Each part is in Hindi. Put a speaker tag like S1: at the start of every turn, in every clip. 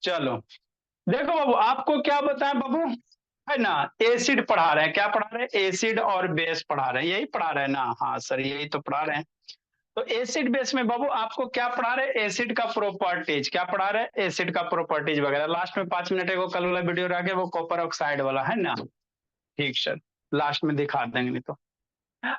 S1: चलो, देखो बाबू, आपको क्या बताएं बाबू, है ना। एसिड पढ़ा रहे हैं, क्या पढ़ा रहे हैं? एसिड और बेस पढ़ा रहे हैं, यही पढ़ा रहे हैं ना? हाँ सर, यही तो पढ़ा रहे हैं। तो एसिड बेस में बाबू आपको क्या पढ़ा रहे हैं? एसिड का प्रॉपर्टीज। क्या पढ़ा रहे हैं? एसिड का प्रॉपर्टीज वगैरह। लास्ट में 5 मिनट को कल वाला वीडियो रह गया, वो कॉपर ऑक्साइड वाला, है ना। ठीक सर, लास्ट में दिखा देंगे, नहीं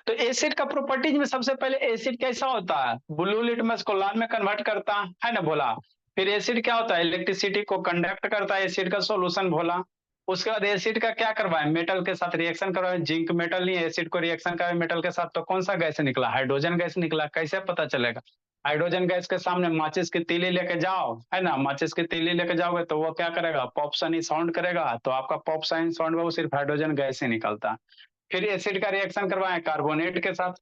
S1: तो एसिड का प्रॉपर्टीज में सबसे पहले एसिड कैसा होता है? ब्लू लिटमस को लाल में कन्वर्ट करता है ना बोला। फिर एसिड क्या होता है? इलेक्ट्रिसिटी को कंडक्ट करता है, एसिड का सॉल्यूशन बोला। उसके बाद एसिड का क्या करवाए? मेटल के साथ रिएक्शन करवाए। जिंक मेटल नहीं, एसिड को रिएक्शन करवाए मेटल के साथ, तो कौन सा गैस निकला? हाइड्रोजन गैस निकला। कैसे पता चलेगा? हाइड्रोजन गैस के सामने माचिस की तीली लेके जाओ, है ना। माचिस की तीली लेके जाओगे तो वो क्या करेगा? पॉप सनी साउंड करेगा, तो आपका पॉप साइन साउंड में वो सिर्फ हाइड्रोजन गैस ही निकलता है। फिर एसिड का रिएक्शन करवाएं कार्बोनेट के साथ।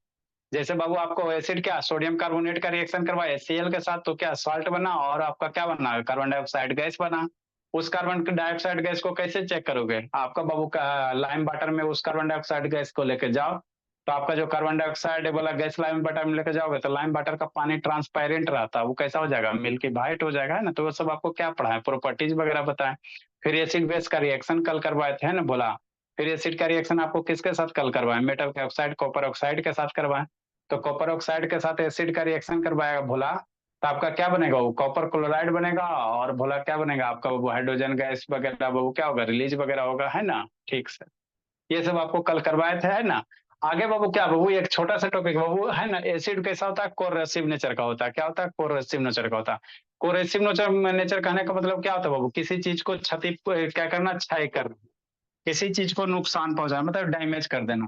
S1: जैसे बाबू आपको एसिड क्या, सोडियम कार्बोनेट का रिएक्शन करवाए HCl के साथ, तो क्या साल्ट बना, और आपका क्या बना? कार्बन डाइऑक्साइड गैस बना। उस कार्बन डाइऑक्साइड गैस को कैसे चेक करोगे? आपका बाबू का लाइम वाटर में उस कार्बन डाइऑक्साइड गैस को लेके जाओ, तो आपका जो कार्बन डाइऑक्साइड वाला गैस लाइम वाटर में लेके जाओगे, तो लाइम वाटर का पानी ट्रांसपेरेंट रहता है, वो कैसा हो जाएगा? मिल्की वाइट हो जाएगा, है ना। तो वो सब आपको क्या पढ़ा है? प्रॉपर्टीज वगैरह बताएं। फिर एसिड बेस का रिएक्शन कल करवाए थे, है ना बोला। फिर एसिड का रिएक्शन आपको किसके साथ कल करवाएं? मेटल के ऑक्साइड, कॉपर ऑक्साइड के साथ करवाएं। तो कॉपर ऑक्साइड के साथ एसिड का रिएक्शन करवाएगा भोला, तो आपका क्या बनेगा? वो कॉपर क्लोराइड बनेगा। और भोला क्या बनेगा आपका? वो हाइड्रोजन गैस वगैरह वो क्या होगा? रिलीज वगैरह होगा, है ना। ठीक से ये सब आपको कल करवाए थे, है ना। आगे बाबू क्या बाबू, एक छोटा सा टॉपिक बाबू, है ना। एसिड कैसा होता है? कोरेसिव नेचर का होता है। क्या होता है? कोरेसिव नेचर का होता है। कोरेसिव नेचर नेचर कहने का मतलब क्या होता है बाबू? किसी चीज को क्षति क्या करना? क्षय करना। किसी चीज को नुकसान पहुंचाना, मतलब डैमेज कर देना।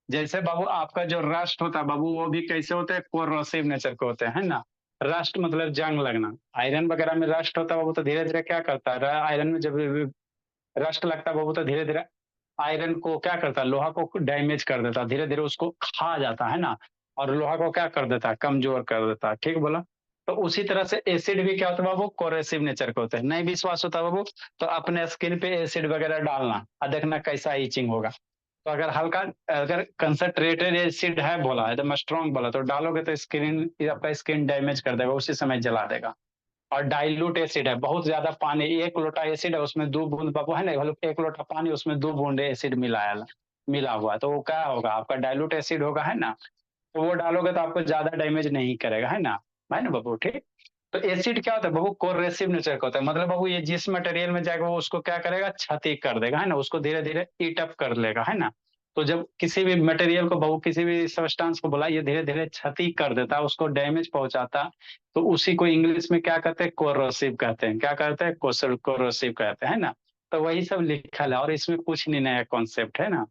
S1: जैसे बाबू आपका जो रस्ट होता है बाबू, वो भी कैसे होते हैं? कोरोसिव नेचर के होते हैं, है ना। रस्ट मतलब जंग लगना। आयरन वगैरह में रस्ट होता है बाबू, तो धीरे धीरे क्या करता है? आयरन में जब रस्ट लगता है बाबू, तो धीरे धीरे आयरन को क्या करता है? लोहा को डैमेज कर देता है, धीरे धीरे उसको खा जाता है ना। और लोहा को क्या कर देता है? कमजोर कर देता है। ठीक बोला। तो उसी तरह से एसिड भी क्या होता है बाबू? कोरेसिव नेचर के होते हैं। नहीं विश्वास होता बाबू, तो अपने स्किन पे एसिड वगैरह डालना और देखना कैसा इचिंग होगा। तो अगर हल्का, अगर कंसंट्रेटेड एसिड है बोला, एकदम स्ट्रॉन्ग बोला, तो डालोगे तो स्किन, आपका स्किन डैमेज कर देगा, उसी समय जला देगा। और डाइल्यूट एसिड है, बहुत ज्यादा पानी, 1 लोटा एसिड है उसमें 2 बूंद बाबू, है ना, मतलब 1 लोटा पानी उसमें 2 बूंद एसिड मिला हुआ है, तो वो क्या होगा? आपका डाइल्यूट एसिड होगा, है ना। तो वो डालोगे तो आपको ज्यादा डैमेज नहीं करेगा, है ना बाबू। ठीक। तो एसिड क्या होता है बाबू? कोरेसिव नेचर का होता है, मतलब बाबू ये जिस मटेरियल में जाएगा वो उसको क्या करेगा? क्षति कर देगा, है ना। उसको धीरे धीरे ईट अप कर लेगा, है ना। तो जब किसी भी मटेरियल को बाबू, किसी भी सब्सटेंस को बोला, ये धीरे धीरे क्षति कर देता है, उसको डैमेज पहुंचाता, तो उसी को इंग्लिश में क्या कहते हैं? कोरोसिव कहते हैं। क्या कहते हैं? कोरोसिव कहते हैं, है ना। तो वही सब लिखा है, और इसमें कुछ नहीं नया कॉन्सेप्ट, है ना।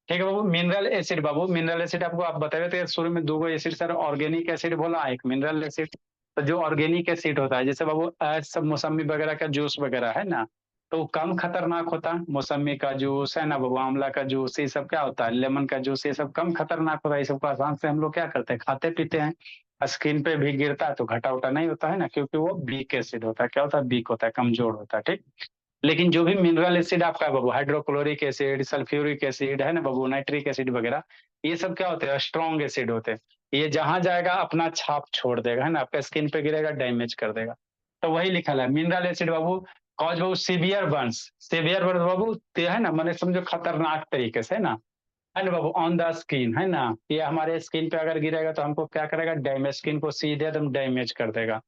S1: ठीक है बाबू। मिनरल एसिड बाबू, मिनरल एसिड आपको आप बताए थे शुरू में, 2 गो एसिड सर, ऑर्गेनिक एसिड बोला, एक मिनरल एसिड। तो जो ऑर्गेनिक एसिड होता है, जैसे बाबू सब मौसमी वगैरह का जूस वगैरह, है ना, तो वो कम खतरनाक होता है। मौसमी का जूस, है ना बाबू, आंवला का जूस, ये सब क्या होता है? लेमन का जूस, ये सब कम खतरनाक होता है। ये सब को आसान से हम लोग क्या करते हैं? खाते पीते हैं। स्किन पे भी गिरता है तो घटा उटा नहीं होता, है ना, क्योंकि वो वीक एसिड होता है। क्या होता है? वीक होता है, कमजोर होता है। ठीक। लेकिन जो भी मिनरल एसिड आपका है बाबू, हाइड्रोक्लोरिक एसिड, सल्फ्यूरिक एसिड, है ना बाबू, नाइट्रिक एसिड वगैरह, ये सब क्या होते हैं? स्ट्रॉन्ग एसिड होते हैं। ये जहां जाएगा अपना छाप छोड़ देगा, है ना, आपका स्किन पे गिरेगा, डैमेज कर देगा। तो वही लिखा है मिनरल एसिड बाबू, कॉज बाबू सीवियर बर्न्स। सीवियर बर्न्स बाबू, ते है ना, मैंने समझो खतरनाक तरीके से, है ना बाबू, ऑन द स्किन, है ना। ये हमारे स्किन पे अगर गिरेगा तो हमको क्या करेगा? डैमेज, स्किन को सीधे एकदम डैमेज कर देगा।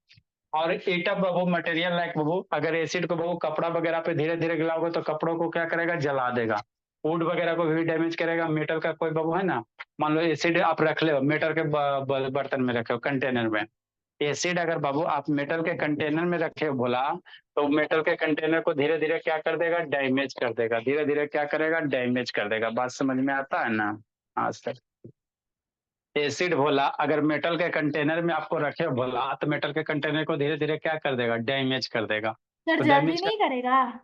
S1: और एटअप बबू, मटेरियल लाइक बबू, अगर एसिड को बबू कपड़ा वगैरह पे धीरे धीरे गिलाओगे तो कपड़ों को क्या करेगा? जला देगा। वुड वगैरह को भी डैमेज करेगा। मेटल का कोई बबू, है ना, मान लो एसिड आप रख ले मेटल के बर्तन में रखे हो, कंटेनर में। एसिड अगर बाबू आप मेटल के कंटेनर में रखे हो बोला, तो मेटल के कंटेनर को धीरे धीरे क्या कर देगा? डैमेज कर देगा। धीरे धीरे क्या करेगा? डैमेज कर देगा। बात समझ में आता है ना? हाँ सर। एसिड भोला अगर मेटल के कंटेनर में आपको रखे भोला, तो मेटल के कंटेनर को धीरे धीरे क्या कर देगा? डैमेज कर देगा।
S2: सर
S1: तो
S2: जल्दी
S1: डैमेज कर,
S2: नहीं करेगा?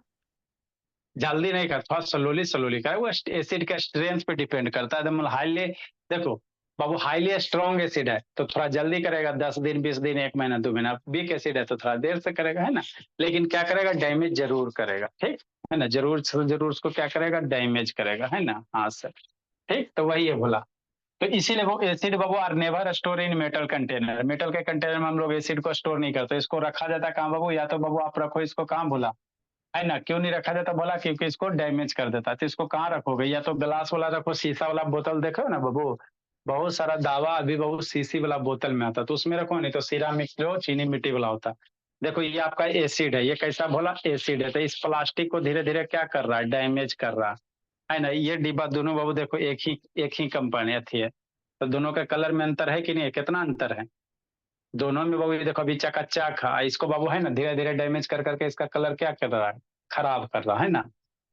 S1: जल्दी नहीं कर, थोड़ा स्लोली स्लोली का, वो एसिड का स्ट्रेंथ पे डिपेंड करता है। एकदम हाईली, देखो बाबू, हाईली स्ट्रॉन्ग एसिड है तो थोड़ा जल्दी करेगा, 10 दिन 20 दिन 1 महीना 2 महीना। वीक एसिड है तो थोड़ा देर से करेगा, है ना। लेकिन क्या करेगा? डैमेज जरूर करेगा। ठीक है ना, जरूर जरूर उसको क्या करेगा? डैमेज करेगा, है ना। हाँ सर। ठीक, तो वही है भोला। तो इसीलिए वो एसिड बाबू are never store in metal container. Metal के कंटेनर में हम लोग एसिड को स्टोर नहीं करते, इसको रखा जाता है कहाँ बाबू? या तो बाबू आप रखो इसको कहाँ बोला है ना, क्यों नहीं रखा जाता बोला? क्योंकि इसको डैमेज कर देता है। तो इसको कहाँ रखोगे? या तो ग्लास वाला रखो, शीशा वाला बोतल देखो ना बाबू, बहुत सारा दावा अभी बहुत शीशी वाला बोतल में आता, तो उसमें रखो, नहीं तो सिरामिक जो चीनी मिट्टी वाला होता। देखो ये आपका एसिड है, ये कैसा बोला? एसिड है। तो इस प्लास्टिक को धीरे धीरे क्या कर रहा है? डैमेज कर रहा है ना। ये डिब्बा दोनों बाबू देखो एक ही कंपनी थी है, तो दोनों के कलर में अंतर है कि नहीं? कितना अंतर है दोनों में बाबू? ये देखो अभी चकाचक है, इसको बाबू है ना धीरे धीरे डैमेज कर करके इसका कलर क्या कर रहा है? खराब कर रहा है ना।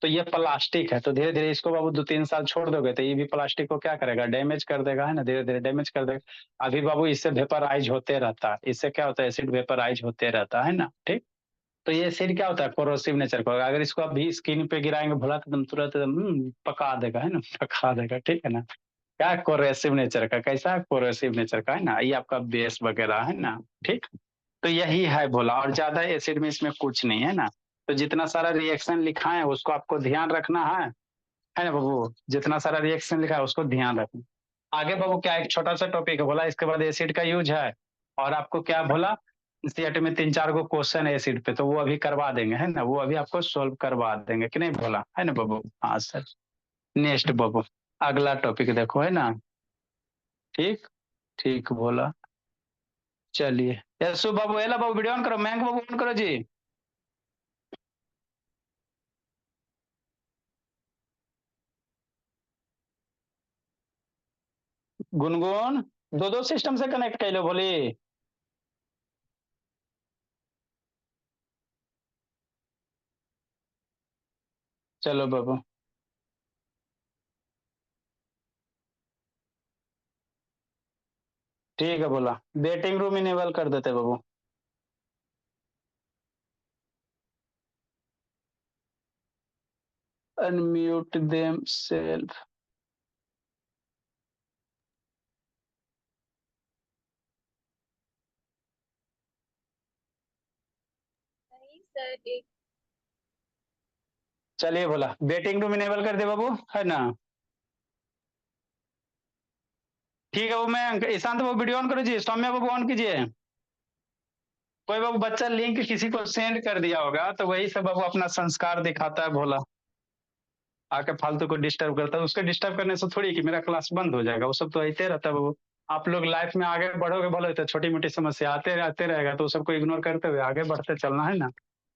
S1: तो ये प्लास्टिक है, तो धीरे धीरे इसको बाबू 2-3 साल छोड़ दोगे तो ये भी प्लास्टिक को क्या करेगा? डैमेज कर देगा, है ना, धीरे धीरे डैमेज कर देगा। अभी बाबू इससे वेपराइज होते रहता है, इससे क्या होता है? एसिड वेपराइज होते रहता है ना, ठीक। तो ये एसिड क्या होता है? कोरोसिव नेचर का। अगर इसको अभी स्किन पे गिराएंगे भला तो एकदम तुरंत एकदम पका देगा, है ना, पका देगा, ठीक है ना। क्या कोरेसिव नेचर का? कैसा कोरेसिव नेचर का, है ना, ये आपका बेस वगैरह है ना, ठीक। तो यही है भोला, और ज्यादा एसिड में इसमें कुछ नहीं है ना। तो जितना सारा रिएक्शन लिखा है उसको आपको ध्यान रखना है ना बाबू, जितना सारा रिएक्शन लिखा है उसको ध्यान रखना। आगे बाबू क्या एक छोटा सा टॉपिक है बोला, इसके बाद एसिड का यूज है, और आपको क्या बोला, सीएट में 3-4 गो क्वेश्चन है एसिड पे, तो वो अभी करवा देंगे, है ना, वो अभी आपको सोल्व करवा देंगे कि नहीं बोला, है ना बाबू? हाँ सर। नेक्स्ट बाबू, अगला टॉपिक देखो, है ना, ठीक। ठीक बोला। चलिए यशु बाबू, एला बाबू वीडियो ऑन करो, मैंग बाबू ऑन करो जी। गुनगुन, दो दो सिस्टम से कनेक्ट कर लो बोली। चलो बाबू। ठीक है बोला, वेटिंग रूम इनेबल कर देते बाबू। Unmute them self.
S2: नहीं सर, एक
S1: चलिए बोला, वेटिंग रूम इनेबल कर दे बाबू, है ना। ठीक है वो मैं ईशांत बाबू वीडियो ऑन करो जी, सौम्या बाबू ऑन कीजिए। कोई बाबू बच्चा लिंक किसी को सेंड कर दिया होगा, तो वही सब बाबू अपना संस्कार दिखाता है भोला, आके फालतू को डिस्टर्ब करता है। उसके डिस्टर्ब करने से थोड़ी कि मेरा क्लास बंद हो जाएगा, वो सब तो होते रहता है बाबू। आप लोग लाइफ में आगे बढ़ोगे बोले तो छोटी मोटी समस्या आते रहेगा, तो सबको इग्नोर करते हुए आगे बढ़ते चलना, है ना,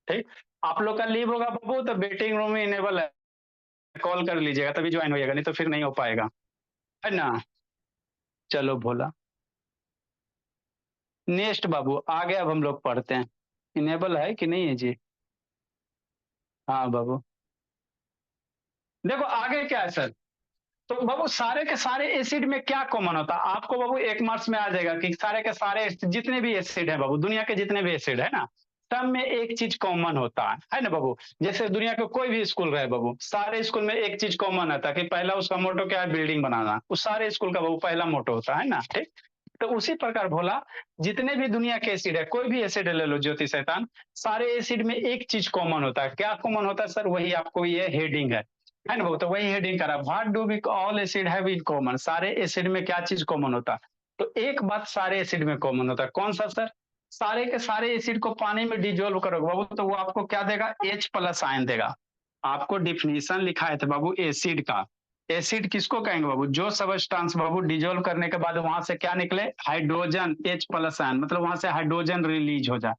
S1: ठीक। आप लोग का लीव होगा बाबू तो वेटिंग रूम में इनेबल है, कॉल कर लीजिएगा तभी ज्वाइन होइएगा, नहीं तो फिर नहीं हो पाएगा, है ना। चलो भोला। नेक्स्ट बाबू आगे अब हम लोग पढ़ते हैं, इनेबल है कि नहीं है जी? हाँ बाबू। देखो आगे क्या है सर, तो बाबू सारे के सारे एसिड में क्या कॉमन होता है आपको बाबू? 1 मार्क्स में आ जाएगा कि सारे के सारे जितने भी एसिड है बाबू, दुनिया के जितने भी एसिड है ना, सब में एक चीज कॉमन होता है ना बाबू। जैसे दुनिया के कोई भी स्कूल रहे बाबू, सारे स्कूल में एक चीज कॉमन होता है कि पहला उसका मोटो क्या है? बिल्डिंग बनाना। उस सारे स्कूल का बाबू पहला मोटो होता है ना, ठीक। तो उसी प्रकार भोला, जितने भी दुनिया के एसिड है, कोई भी एसिड ले लो ज्योति शैतान, सारे एसिड में एक चीज कॉमन होता है। क्या कॉमन होता है सर? वही आपको ये हेडिंग है ना बाबू, तो वही हेडिंग करा, what do we all acid have in common. सारे एसिड में क्या चीज कॉमन होता है? तो एक बात सारे एसिड में कॉमन होता है, कौन सा सर? सारे के सारे एसिड को पानी में डिजोल्व करोगे बाबू तो वो आपको क्या देगा? H+ आयन देगा। आपको डिफिनीशन लिखा है था बाबू एसिड का। एसिड किसको कहेंगे बाबू? जो सबस्टांस बाबू डिजोल्व करने के बाद वहां से क्या निकले? हाइड्रोजन, H+ आयन, मतलब वहां से हाइड्रोजन रिलीज हो जाए।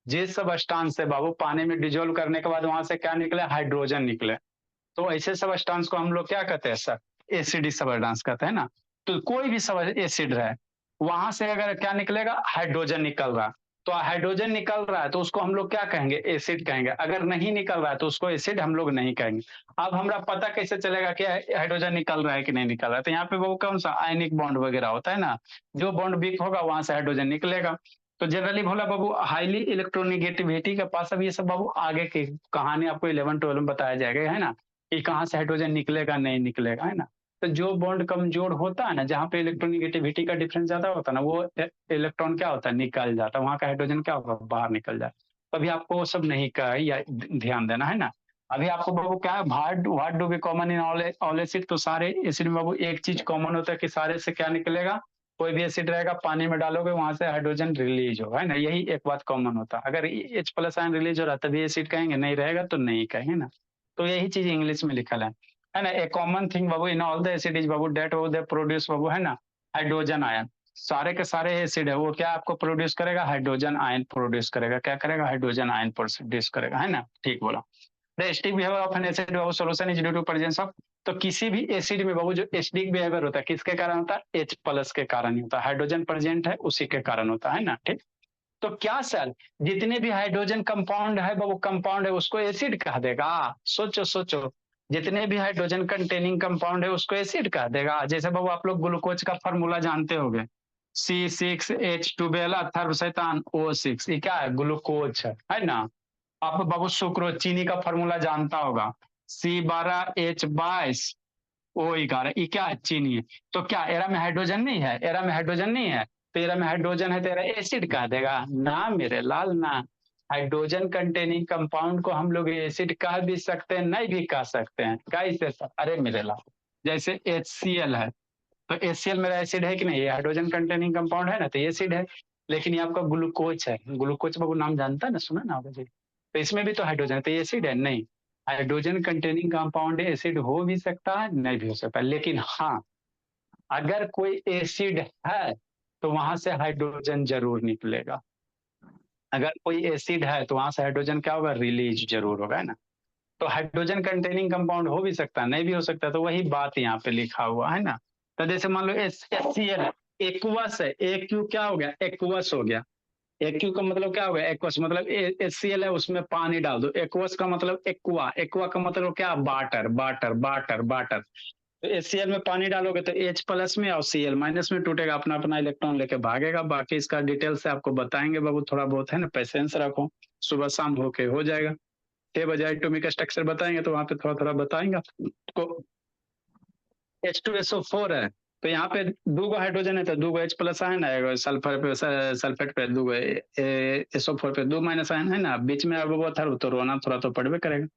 S1: जिस सबस्टांस से बाबू पानी में डिजोल्व करने के बाद वहां से क्या निकले? हाइड्रोजन निकले। तो ऐसे सबस्टांस को हम लोग क्या कहते हैं सर? एसिडिक सबस्टांस कहते हैं ना। तो कोई भी सब एसिड रहे, वहां से अगर क्या निकलेगा? हाइड्रोजन निकल रहा। तो हाइड्रोजन निकल रहा है तो उसको हम लोग क्या कहेंगे? एसिड कहेंगे। अगर नहीं निकल रहा है तो उसको एसिड हम लोग नहीं कहेंगे। अब हमरा पता कैसे चलेगा कि हाइड्रोजन निकल रहा है कि नहीं निकल रहा है? तो यहाँ पे वो कौन सा आयनिक बॉन्ड वगैरह होता है ना, जो बॉन्ड वीक होगा वहां से हाइड्रोजन निकलेगा। तो जनरली भोला बाबू हाईली इलेक्ट्रोनिगेटिविटी के पास, अब ये सब बाबू आगे की कहानी आपको 11-12 में बताया जाएगा, है ना, कि कहाँ से हाइड्रोजन निकलेगा नहीं निकलेगा, है ना। तो जो बॉन्ड कमजोर होता है ना, जहाँ पे इलेक्ट्रोनिगेटिविटी का डिफरेंस ज्यादा होता है ना, वो इलेक्ट्रॉन क्या होता है? निकल जाता है, वहां का हाइड्रोजन क्या होगा? बाहर निकल जाता है। तो अभी आपको वो सब नहीं का या ध्यान देना, है ना। अभी आपको बाबू क्या है, what do be common in all acid, तो सारे एसिड में बाबू एक चीज कॉमन होता है कि सारे से क्या निकलेगा, कोई भी एसिड रहेगा पानी में डालोगे वहां से हाइड्रोजन रिलीज होगा, है ना, यही एक बात कॉमन होता है। अगर H प्लस आयन रिलीज हो रहा है तभी एसिड कहेंगे, नहीं रहेगा तो नहीं कहेंगे ना। तो यही चीज इंग्लिश में लिखा है ना। ए कॉमन थिंग बाबू in all the acid is बाबू डेट वो दे प्रोड्यूस बाबू, है ना, हाइड्रोजन आयन। सारे के सारे एसिड है वो क्या आपको प्रोड्यूस करेगा, हाइड्रोजन आयन प्रोड्यूस करेगा, क्या करेगा, हाइड्रोजन आयन प्रोड्यूस करेगा, है ना, ठीक बोला। The acidic behaviour of an acid बाबू solution is due to presence of, तो किसी भी एसिड में बाबू जो एसिडिक बिहेवियर होता है किसके कारण होता है, H प्लस के कारण ही होता है, हाइड्रोजन प्रेजेंट है उसी के कारण होता है ना, ठीक। तो क्या सर, जितने भी हाइड्रोजन कंपाउंड है बाबू, कंपाउंड है उसको एसिड कह देगा, सोचो सोचो, जितने भी हाइड्रोजन कंटेनिंग कंपाउंड है उसको एसिड कह देगा। जैसे बाबू आप लोग ग्लूकोज का फॉर्मूला जानते होंगे, C6H12 अथर्वशैतान O6, ये क्या है, ग्लूकोज है ना। आप बाबू सुक्रोज चीनी का फॉर्मूला जानता होगा, C12H22O11, ये क्या है, चीनी है। तो क्या एरा में हाइड्रोजन नहीं है, एरा में हाइड्रोजन नहीं है, तो एरा में हाइड्रोजन है तो एरा एसिड कह देगा ना मेरे लाल ना। हाइड्रोजन कंटेनिंग कंपाउंड को हम लोग एसिड कह भी सकते हैं, नहीं भी कह सकते हैं, कैसे सर, अरे मेरे लाल, जैसे HCl है, तो HCl मेरा एसिड है कि नहीं, ये हाइड्रोजन कंटेनिंग कंपाउंड है ना, तो एसिड है। लेकिन ये आपका ग्लूकोज है, ग्लूकोज बाबू नाम जानता है ना, सुना ना आपने, तो इसमें भी तो हाइड्रोजन है, तो एसिड है नहीं। हाइड्रोजन कंटेनिंग कंपाउंड एसिड हो भी सकता है, नहीं भी हो सकता, लेकिन हाँ, अगर कोई एसिड है तो वहां से हाइड्रोजन जरूर निकलेगा। अगर कोई एसिड है तो वहां से हाइड्रोजन क्या होगा, रिलीज जरूर होगा, है ना। तो हाइड्रोजन कंटेनिंग कंपाउंड हो भी सकता है, नहीं भी हो सकता, तो वही बात यहाँ पे लिखा हुआ है ना। तो जैसे मान लो HCl है, एक्वस है, AQ क्या हो गया, एक्वस हो गया। AQ का मतलब क्या हो गया, एक्वस, मतलब HCl है उसमें पानी डाल दो, एक्वस का मतलब एक्वा, एक्वा का मतलब क्या, वाटर वाटर वाटर वाटर। तो HCl में पानी डालोगे तो H प्लस में और Cl माइनस में टूटेगा, अपना अपना इलेक्ट्रॉन लेके भागेगा। बाकी इसका डिटेल से आपको बताएंगे बाबू, थोड़ा बहुत है ना, पेशेंस रखो, सुबह शाम होके हो जाएगा। 6 बजे एटॉमिक स्ट्रक्चर बताएंगे तो वहां पे थोड़ा थोड़ा बताएंगे आपको। H2SO4 है, तो यहाँ पे दो हाइड्रोजन है तो दो H प्लस आयन है, सल्फर पे सल्फेट पे दो SO4 पे 2 माइनस आयन है ना, बीच में अब वो था तो रोना थोड़ा तो पड़बे करेगा,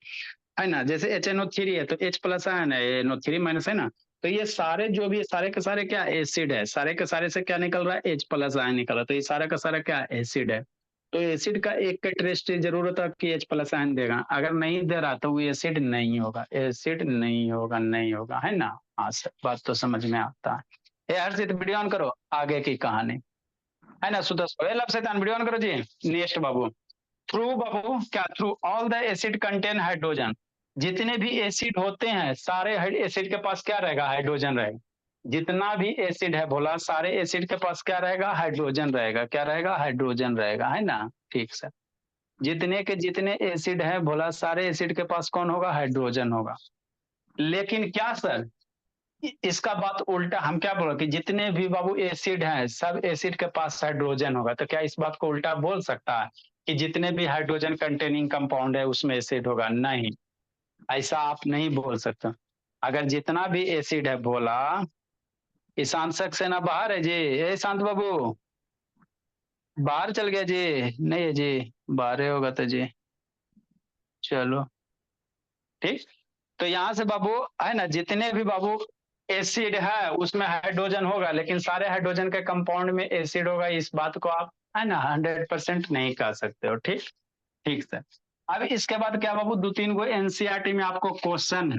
S1: है ना। जैसे HNO3 है तो H प्लस आयन है, NO3 माइनस है ना। तो ये सारे जो भी सारे के सारे क्या एसिड है, सारे के सारे से क्या निकल रहा है, H प्लस आयन निकल रहा है, तो ये सारा का सारा क्या एसिड है। तो एसिड का एक कैरेक्टरिस्टिक जरूर होता है कि H प्लस आयन देगा, अगर नहीं दे रहा तो वो एसिड नहीं होगा, एसिड नहीं होगा, नहीं होगा, है ना। हाँ सर, बात तो समझ में आता है। हर्षित वीडियो ऑन करो, आगे की कहानी, है ना। सुदर्शन शैतान वीडियो ऑन करो जी। नेक्स्ट बाबू, थ्रू बाबू क्या, through all the acid contain hydrogen, जितने भी एसिड होते हैं सारे एसिड के पास क्या रहेगा, हाइड्रोजन रहेगा। जितना भी एसिड है बोला, सारे एसिड के पास क्या रहेगा, हाइड्रोजन रहेगा, क्या रहेगा, हाइड्रोजन रहेगा, है ना, ठीक सर। जितने के जितने एसिड है बोला, सारे एसिड के पास कौन होगा, हाइड्रोजन होगा। लेकिन क्या सर, इसका बात उल्टा हम क्या बोल रहे कि जितने भी बाबू एसिड हैं सब एसिड के पास हाइड्रोजन होगा, तो क्या इस बात को उल्टा बोल सकता है कि जितने भी हाइड्रोजन कंटेनिंग कंपाउंड है उसमें एसिड होगा, नहीं, ऐसा आप नहीं बोल सकते। अगर जितना भी एसिड है बोला, ईशांत सक्सेना बाहर है जी, ए शांत बाबू बाहर चल गया जी, नहीं है जी, बाहर होगा तो जी, चलो ठीक। तो यहाँ से बाबू है ना, जितने भी बाबू एसिड है उसमें हाइड्रोजन होगा, लेकिन सारे हाइड्रोजन के कंपाउंड में एसिड होगा, इस बात को आप है ना 100% नहीं कह सकते हो, ठीक। ठीक सर। अब इसके बाद क्या बाबू, 2-3 गो एनसीईआरटी में आपको क्वेश्चन है,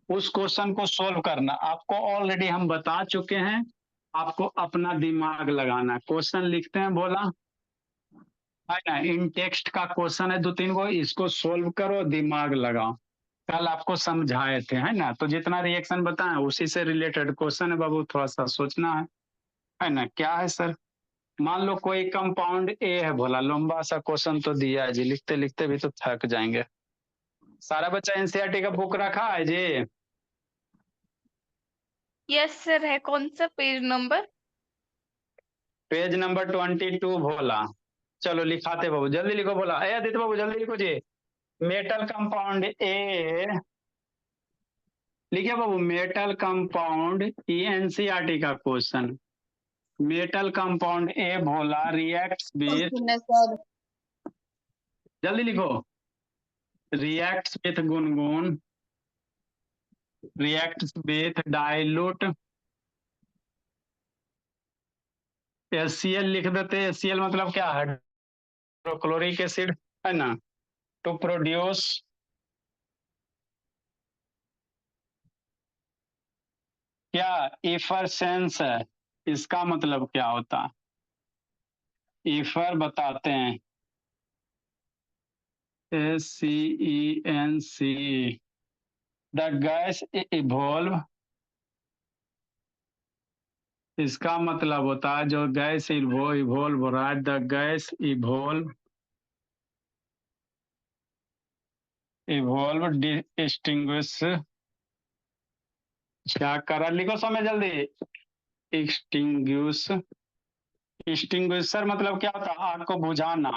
S1: उस क्वेश्चन को सोल्व करना, आपको ऑलरेडी हम बता चुके हैं, आपको अपना दिमाग लगाना। क्वेश्चन लिखते हैं बोला, है ना, इन टेक्स्ट का क्वेश्चन है 2-3 गो, इसको सोल्व करो, दिमाग लगाओ। कल आपको समझाए थे, है ना, तो जितना रिएक्शन बताएं उसी से रिलेटेड क्वेश्चन है बाबू, थोड़ा सा सोचना है ना। क्या है सर, मान लो कोई कंपाउंड ए है बोला, लंबा सा क्वेश्चन तो दिया है जी, लिखते लिखते भी तो थक जाएंगे। सारा बच्चा एनसीईआरटी का बुक रखा है जी,
S2: यस सर है, कौन सा पेज नंबर?
S1: पेज नंबर 22 बोला। चलो लिखाते बाबू, जल्दी लिखो बोला, ए आदित्य बाबू जल्दी लिखो जी। मेटल कंपाउंड ए, लिखिए बाबू, मेटल कंपाउंड, ई एनसीईआरटी का क्वेश्चन। मेटल कंपाउंड ए बोला रिएक्ट्स विथ,
S2: सर
S1: जल्दी लिखो, reacts with Gungun, reacts with dilute, HCl लिख देते। HCl मतलब क्या, हाइड्रोक्लोरिक एसिड, है ना। टू प्रोड्यूस क्या, इफरसेंस है। इसका मतलब क्या होता है, ईफर बताते हैं, SCENC, द गैस इवॉल्व। इसका मतलब होता है जो गैस इवॉल्व हो रहा है, द गैस इवॉल्व डिस्टिंग्विश, क्या करा, लिखो समय जल्दी। एक्सटिंग्विश, एक्सटिंग्विशर मतलब क्या होता है, आग को बुझाना।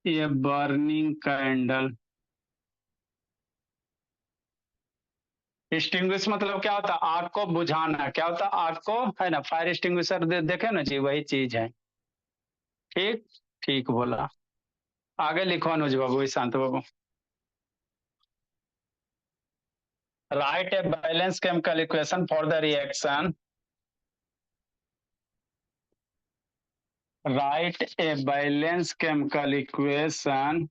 S1: ये बर्निंग कैंडल, एक्सटिंग्विश मतलब क्या होता है, आग को बुझाना। क्या होता है, आग को, है ना, फायर एक्सटिंग्विशर देखे ना जी, वही चीज है। ठीक, ठीक बोला। आगे लिखो अनुज बाबू, शांत बाबू। Write a balance chemical equation for the reaction, write a balance chemical equation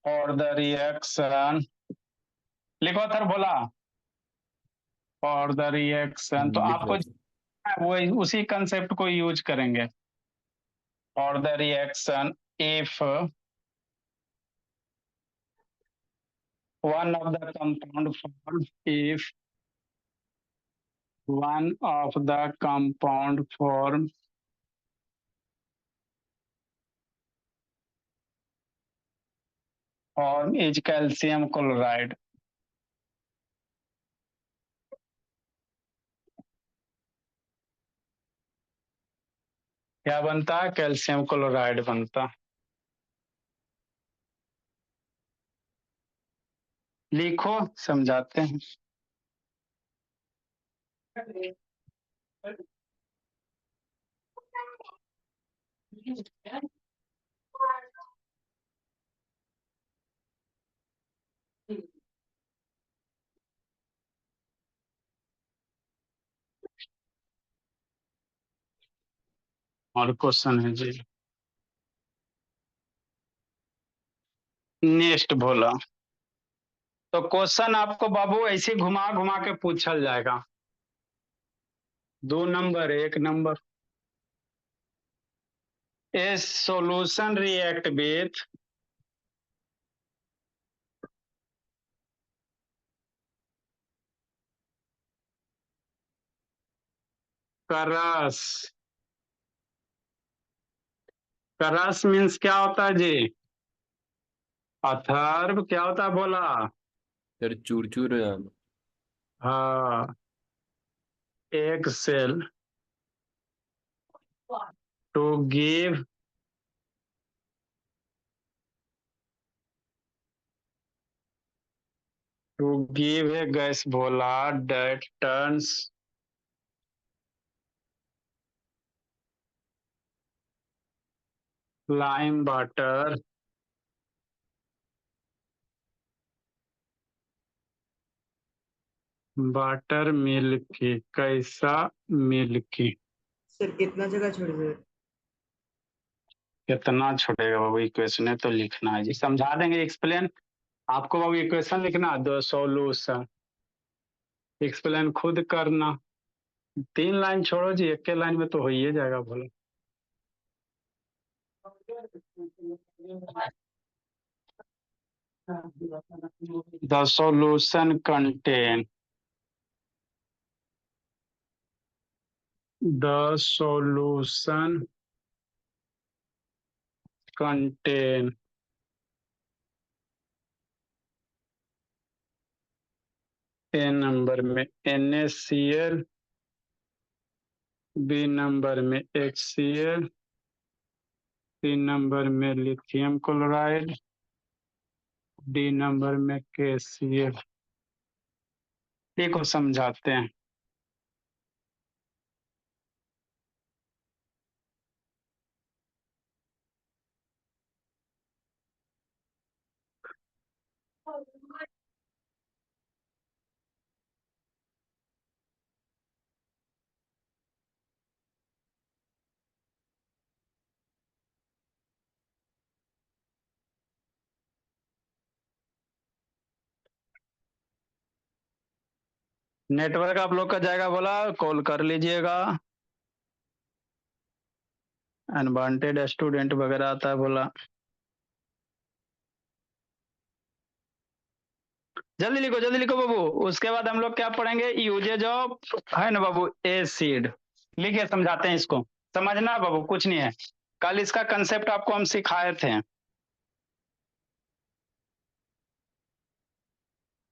S1: for the reaction, लिखो सर बोला, फॉर द रिएक्शन। तो
S3: लिख
S1: आपको
S3: रहा था।
S1: वो उसी कंसेप्ट को यूज करेंगे। For the reaction, if one of the compound form, if one of the compound form is calcium chloride, क्या बनता है, कैल्शियम क्लोराइड बनता। लिखो, समझाते हैं। और क्वेश्चन है जी, नेक्स्ट बोला। तो क्वेश्चन आपको बाबू ऐसे घुमा घुमा के पूछल जाएगा, 2 number 1 number. A solution react with करस, करस मीन्स क्या होता है जी, अथर्व क्या होता है बोला।
S3: सर चूर चूर हो जाना।
S1: हाँ, एक cell to give a gas bola that turns lime water milky, कैसा मिल्की।
S4: सर कितना जगह छोड़ दे।
S1: कितना छोड़ेगा बाबू, इक्वेशन है तो लिखना है जी, समझा देंगे एक्सप्लेन। आपको बाबू इक्वेशन लिखना, दो सॉल्यूशन, एक्सप्लेन खुद करना। 3 लाइन छोड़ो जी, एक के लाइन में तो हो ही जाएगा बोलो। The solution contain, the solution contain A number में NaCl, B नंबर में HCl, C नंबर में लिथियम क्लोराइड, D नंबर में KCl। को समझाते हैं। नेटवर्क आप लोग का जाएगा बोला, कॉल कर लीजिएगा। अनवांटेड स्टूडेंट वगैरह आता है बोला। जल्दी लिखो बाबू। उसके बाद हम लोग क्या पढ़ेंगे, यूजेज ऑफ, है ना बाबू, एसिड। लिखिए, समझाते हैं इसको। समझना बाबू, कुछ नहीं है। कल इसका कंसेप्ट आपको हम सिखाए थे।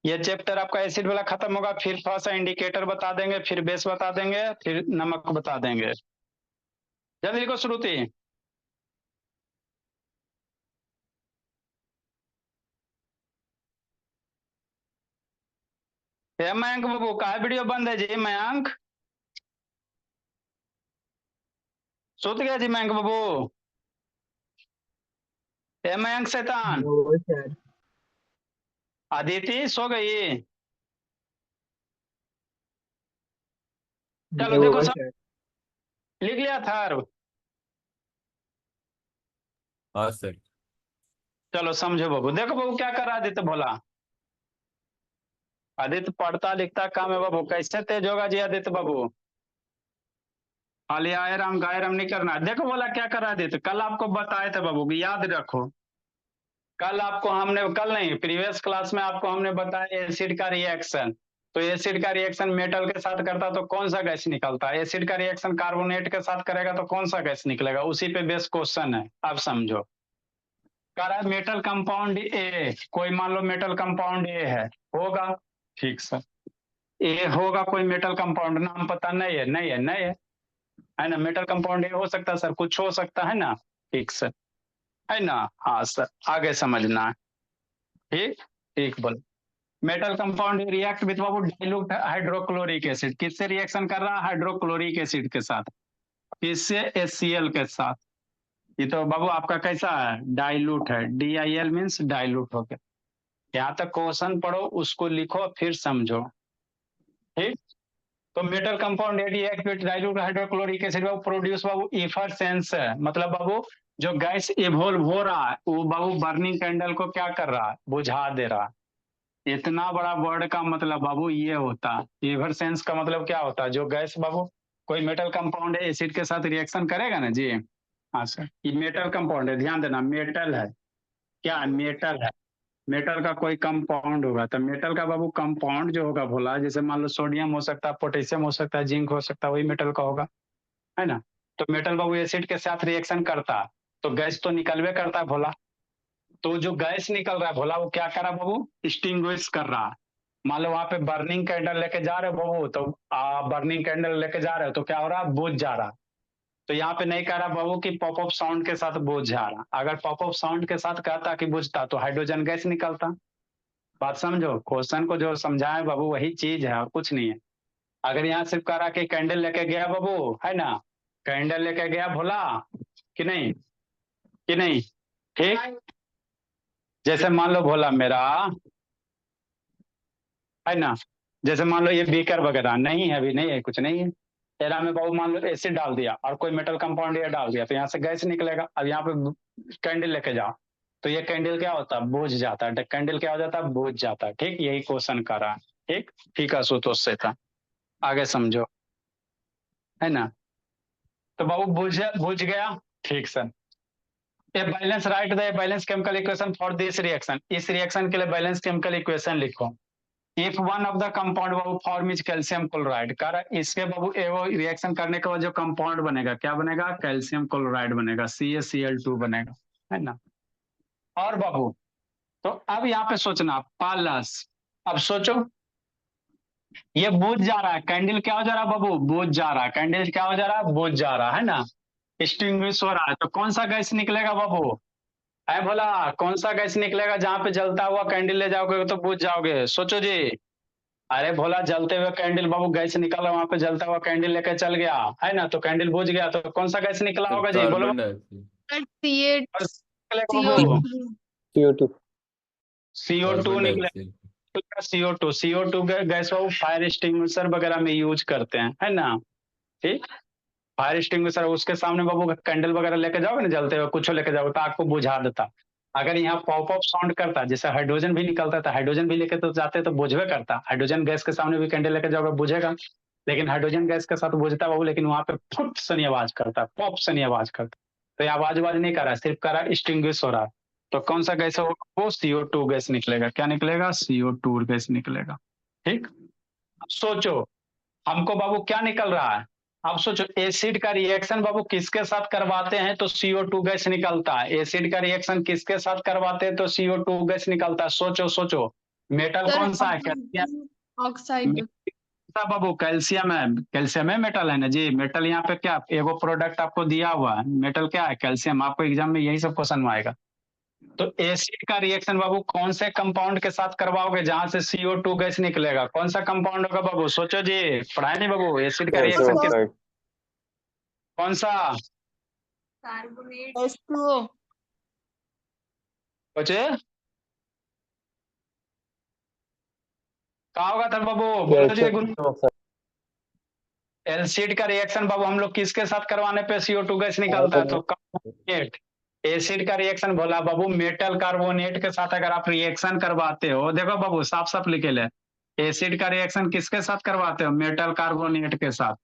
S1: ये चैप्टर आपका एसिड वाला खत्म होगा, फिर थोड़ा सा इंडिकेटर बता देंगे, फिर बेस बता देंगे, फिर नमक बता देंगे। जल्दी लिखो श्रुति। मयंक बाबू का वीडियो बंद है जी? मयंक सुत गया जी मयंक बाबू? मयंक शैतान।
S4: वो सर
S1: अदिति सो गई? चलो
S4: नहीं,
S1: देखो
S4: वो
S1: सब
S4: सर
S1: लिख लिया था।
S3: हाँ सर।
S1: चलो समझो बाबू, देखो बाबू क्या कर रहा है आदित्य भोला। आदित्य पढ़ता लिखता काम है बाबू, कैसे तेज होगा जी आदित्य बाबू? खाली आए राम गाय राम नहीं करना। देखो बोला क्या कर रहा है आदित्य, कल आपको बताए थे बाबू कि याद रखो। कल आपको हमने, कल नहीं, प्रीवियस क्लास में आपको हमने बताया एसिड का रिएक्शन। तो एसिड का रिएक्शन मेटल के साथ करता तो कौन सा गैस निकलता है? एसिड का रिएक्शन कार्बोनेट के साथ करेगा तो कौन सा गैस निकलेगा? उसी पे बेस क्वेश्चन है, अब समझो। कह रहा है मेटल कंपाउंड ए, कोई मान लो मेटल कंपाउंड ए है, होगा। ठीक सर, ए होगा कोई मेटल कंपाउंड, नाम पता नहीं है, नहीं है, नहीं है ना? मेटल कंपाउंड ए हो सकता है सर, कुछ हो सकता है ना? ठीक सर, है ना? हाँ सर, आगे समझना है। ठीक, ठीक बोल। Metal compound react with Babu dilute hydrochloric acid. किससे रिएक्शन कर रहा है? हाइड्रोक्लोरिक एसिड के साथ। किससे? HCl के साथ। ये तो बाबू आपका कैसा है? डाइल्यूट है, DIL मीन्स डाइल्यूट हो गया। यहाँ तक क्वेश्चन पढ़ो, उसको लिखो, फिर समझो। ठीक। तो metal compound react with dilute hydrochloric acid बाबू प्रोड्यूस बाबू इफरसेंस है, मतलब बाबू जो गैस इवोल्व हो रहा है वो बाबू बर्निंग कैंडल को क्या कर रहा है? बुझा दे रहा है। इतना बड़ा वर्ड का मतलब बाबू ये होता है। इफरसेंस का मतलब क्या होता है? जो गैस बाबू, कोई मेटल कंपाउंड है एसिड के साथ रिएक्शन करेगा ना जी। हाँ सर, ये मेटल कंपाउंड है, ध्यान देना, मेटल है। क्या मेटल है? मेटल का कोई कंपाउंड होगा, तो मेटल का बाबू कंपाउंड जो होगा भोला, जैसे मान लो सोडियम हो सकता है, पोटेशियम हो सकता है, जिंक हो सकता है, वही मेटल का होगा, है ना? तो मेटल बाबू एसिड के साथ रिएक्शन करता है तो गैस तो निकलवे करता है भोला। तो जो गैस निकल रहा है भोला वो क्या कर रहा है बाबू? एक्सटिंग्विश कर रहा है। मान लो वहां पे बर्निंग कैंडल लेके जा रहे हो बाबू, तो बर्निंग कैंडल लेके जा रहे हो तो क्या हो रहा है? बुझ जा रहा है। तो यहाँ पे नहीं कह रहा बाबू कि पॉप अप साउंड के साथ बुझ जा रहा। अगर पॉप अप साउंड के साथ कहता कि बुझता तो हाइड्रोजन गैस निकलता। बात समझो, क्वेश्चन को जो समझाए बाबू वही चीज है और कुछ नहीं है। अगर यहाँ सिर्फ कह रहा कि कैंडल लेके गया बाबू, है ना, कैंडल लेके गया भोला, कि नहीं, कि नहीं? ठीक। जैसे मान लो भोला मेरा, है ना, जैसे मान लो ये बीकर वगैरह नहीं है, अभी नहीं है, कुछ नहीं है। तेरा में बाबू मान लो एसिड डाल दिया और कोई मेटल कंपाउंड ये डाल दिया तो यहाँ से गैस निकलेगा। अब यहाँ पे कैंडल लेके जाओ तो ये कैंडल क्या होता है? बुझ जाता है। कैंडल क्या हो जाता है? बुझ जाता है। ठीक, यही क्वेश्चन कर रहा है। ठीक, ठीक है सुतोष से था, आगे समझो, है ना? तो बाबू बुझ बुझ गया। ठीक सर, ये balance right the balance chemical equation for this reaction. इस रिएक्शन के लिए बैलेंस केमिकल इक्वेशन लिखो। If one of the compound Babu form is calcium chloride, कर इसके बाबू वो रिएक्शन करने के बाद जो कंपाउंड बनेगा क्या बनेगा? कैल्शियम क्लोराइड बनेगा, CaCl2 बनेगा, है ना? और बाबू तो अब यहाँ पे सोचना प्लस। अब सोचो, ये बुझ जा रहा है, कैंडल क्या हो जा रहा है बाबू? बुझ जा रहा है। कैंडल क्या हो जा रहा है? बुझ जा रहा है ना? एक्सटिंग्विश हो रहा है। तो कौन सा गैस निकलेगा बाबू? है भोला, कौन सा गैस निकलेगा? जहां पे जलता हुआ कैंडल ले जाओगे तो बुझ जाओगे, सोचो जी। अरे भोला, जलते हुए कैंडल बाबू, गैस निकल रहा, वहां पे जलता हुआ कैंडल लेकर चल गया, है ना, तो कैंडल बुझ गया, तो कौन सा गैस निकला
S3: सर
S1: होगा जी? बोलो।
S3: Carbon dioxide.
S2: CO
S1: बाबू
S4: CO2
S1: CO2
S3: कार्बन
S1: निकलेगा।
S3: डाइऑक्साइड।
S1: CO2 गैस बाबू फायर एक्सटिंग्विशर वगैरह में यूज करते हैं, है ना? ठीक, फायर एक्सटिंग्विशर, उसके सामने बाबू कैंडल वगैरह लेके जाओगे ना, जलते हुए कुछ लेके जाओगे तो आग को बुझा देता। अगर यहाँ पॉप अप साउंड करता, जैसे हाइड्रोजन भी निकलता था, हाइड्रोजन भी लेके तो जाते तो बुझवे करता, हाइड्रोजन गैस के सामने भी कैंडल लेके जाओगे बुझेगा, लेकिन हाइड्रोजन गैस के साथ बुझता बाबू, लेकिन वहां पे फुट सनी आवाज करता, पॉप सनी आवाज करता। तो ये आवाज नहीं कर रहा है, सिर्फ कर रहा है एक्सटिंग्विश हो रहा है। तो कौन सा गैस होगा वो? CO2 गैस निकलेगा। क्या निकलेगा? CO2 गैस निकलेगा। ठीक। अब सोचो हमको बाबू क्या निकल रहा है। अब सोचो एसिड का रिएक्शन बाबू किसके साथ करवाते हैं तो CO2 गैस निकलता है। एसिड का रिएक्शन किसके साथ करवाते हैं तो CO2 गैस निकलता है। सोचो सोचो, मेटल
S2: सर
S1: कौन सा है? कैल्शियम।
S2: ऑक्साइड।
S1: बाबू कैल्शियम है, कैल्शियम है मेटल है ना जी। मेटल यहाँ पे क्या एगो प्रोडक्ट आपको दिया हुआ है, मेटल क्या है? कैल्शियम। आपको एग्जाम में यही सब क्वेश्चन में आएगा। तो एसिड का रिएक्शन बाबू कौन से कंपाउंड के साथ करवाओगे जहां से CO2 गैस निकलेगा? कौन सा कंपाउंड होगा बाबू? सोचो जी, पढ़ाए नहीं बाबू? एसिड का रिएक्शन किस कौन सा?
S2: Carbonate H2O।
S1: सोचे कहा होगा था बाबू? बोलो जी गुरु। एसिड का रिएक्शन बाबू हम लोग किसके साथ करवाने पे CO2 गैस निकलता है? तो कार्बोनेट। एसिड का रिएक्शन बोला बाबू मेटल कार्बोनेट के साथ अगर आप रिएक्शन करवाते हो, देखो बाबू साफ साफ लिखे ले, एसिड का रिएक्शन किसके साथ करवाते हो? मेटल कार्बोनेट के साथ।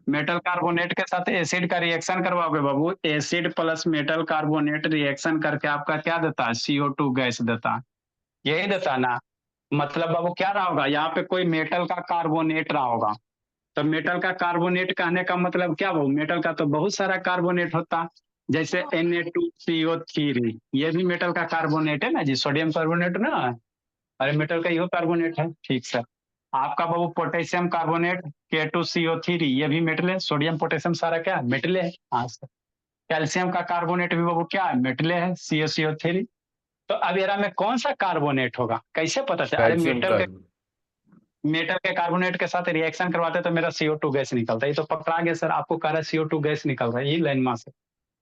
S1: मेटल कार्बोनेट के साथ एसिड का रिएक्शन करवाओगे बाबू, acid plus metal carbonate reaction करके आपका क्या देता है? CO2 गैस देता है। यही देता है ना। मतलब बाबू क्या रहा होगा यहाँ पे? कोई मेटल का कार्बोनेट रहा होगा। तो मेटल का कार्बोनेट कहने का मतलब क्या बाबू? मेटल का तो बहुत सारा कार्बोनेट होता, जैसे Na2CO3, ये भी मेटल का कार्बोनेट है ना जी, सोडियम कार्बोनेट ना। अरे मेटल का यो कार्बोनेट है। ठीक सर। आपका बाबू पोटेशियम कार्बोनेट K2CO3, ये भी मेटल है। सोडियम पोटेशियम सारा क्या मेटल है। हाँ सर। कैल्शियम का कार्बोनेट भी बाबू क्या है? मेटल है, CaCO3। तो अब एरा में कौन सा कार्बोनेट होगा? कैसे पता चला? अरे
S3: कैल्शियम
S1: मेटल के कार्बोनेट के साथ रिएक्शन करवाते तो मेरा CO2 गैस निकलता है। ये तो पकड़ा गया सर, आपको कह रहा है CO2 गैस निकल रहा है, ये लाइन मास है।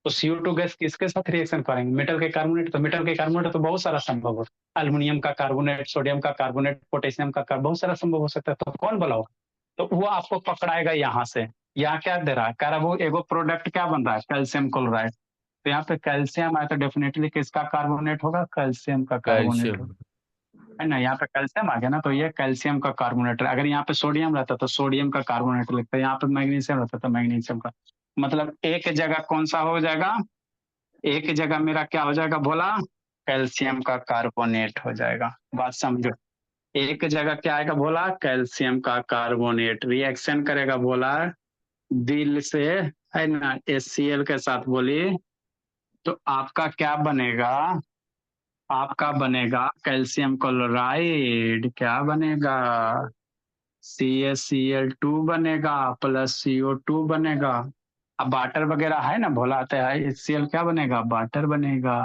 S1: तो CO2 गैस किसके साथ रिएक्शन करेंगे? मेटल के कार्बोनेट। तो मेटल के कार्बोनेट तो बहुत सारा संभव हो, अल्युमिनियम का कार्बोनेट, सोडियम का कार्बोनेट, पोटेशियम का बहुत सारा संभव हो सकता है। तो कौन बोला होगा? तो वो आपको पकड़ाएगा यहाँ से। यहाँ क्या दे रहा है? कह रहा है वो एगो प्रोडक्ट क्या बन रहा है? Calcium chloride. तो यहाँ पे कैल्शियम आया तो डेफिनेटली किसका कार्बोनेट होगा? कैल्शियम का कार्बोनेट होगा, है ना। यहाँ पे कैल्शियम आ गया ना, तो ये कैल्शियम का कार्बोनेट है। अगर यहाँ पे सोडियम रहता तो सोडियम का कार्बोनेट लगता है, यहाँ पे मैग्नीशियम रहता तो मैग्नीशियम का। मतलब एक जगह कौन सा हो जाएगा? एक जगह मेरा क्या हो जाएगा बोला? कैल्शियम का कार्बोनेट हो जाएगा। बात समझो। एक जगह क्या आएगा बोला? कैल्शियम का कार्बोनेट रिएक्शन करेगा बोला दिल से, है ना, HCl के साथ बोली। तो आपका क्या बनेगा? आपका बनेगा कैल्शियम क्लोराइड। क्या बनेगा? CaCl2 बनेगा प्लस CO2 बनेगा। अब वाटर वगैरह है ना, भोलाते है, HCl क्या बनेगा? वाटर बनेगा।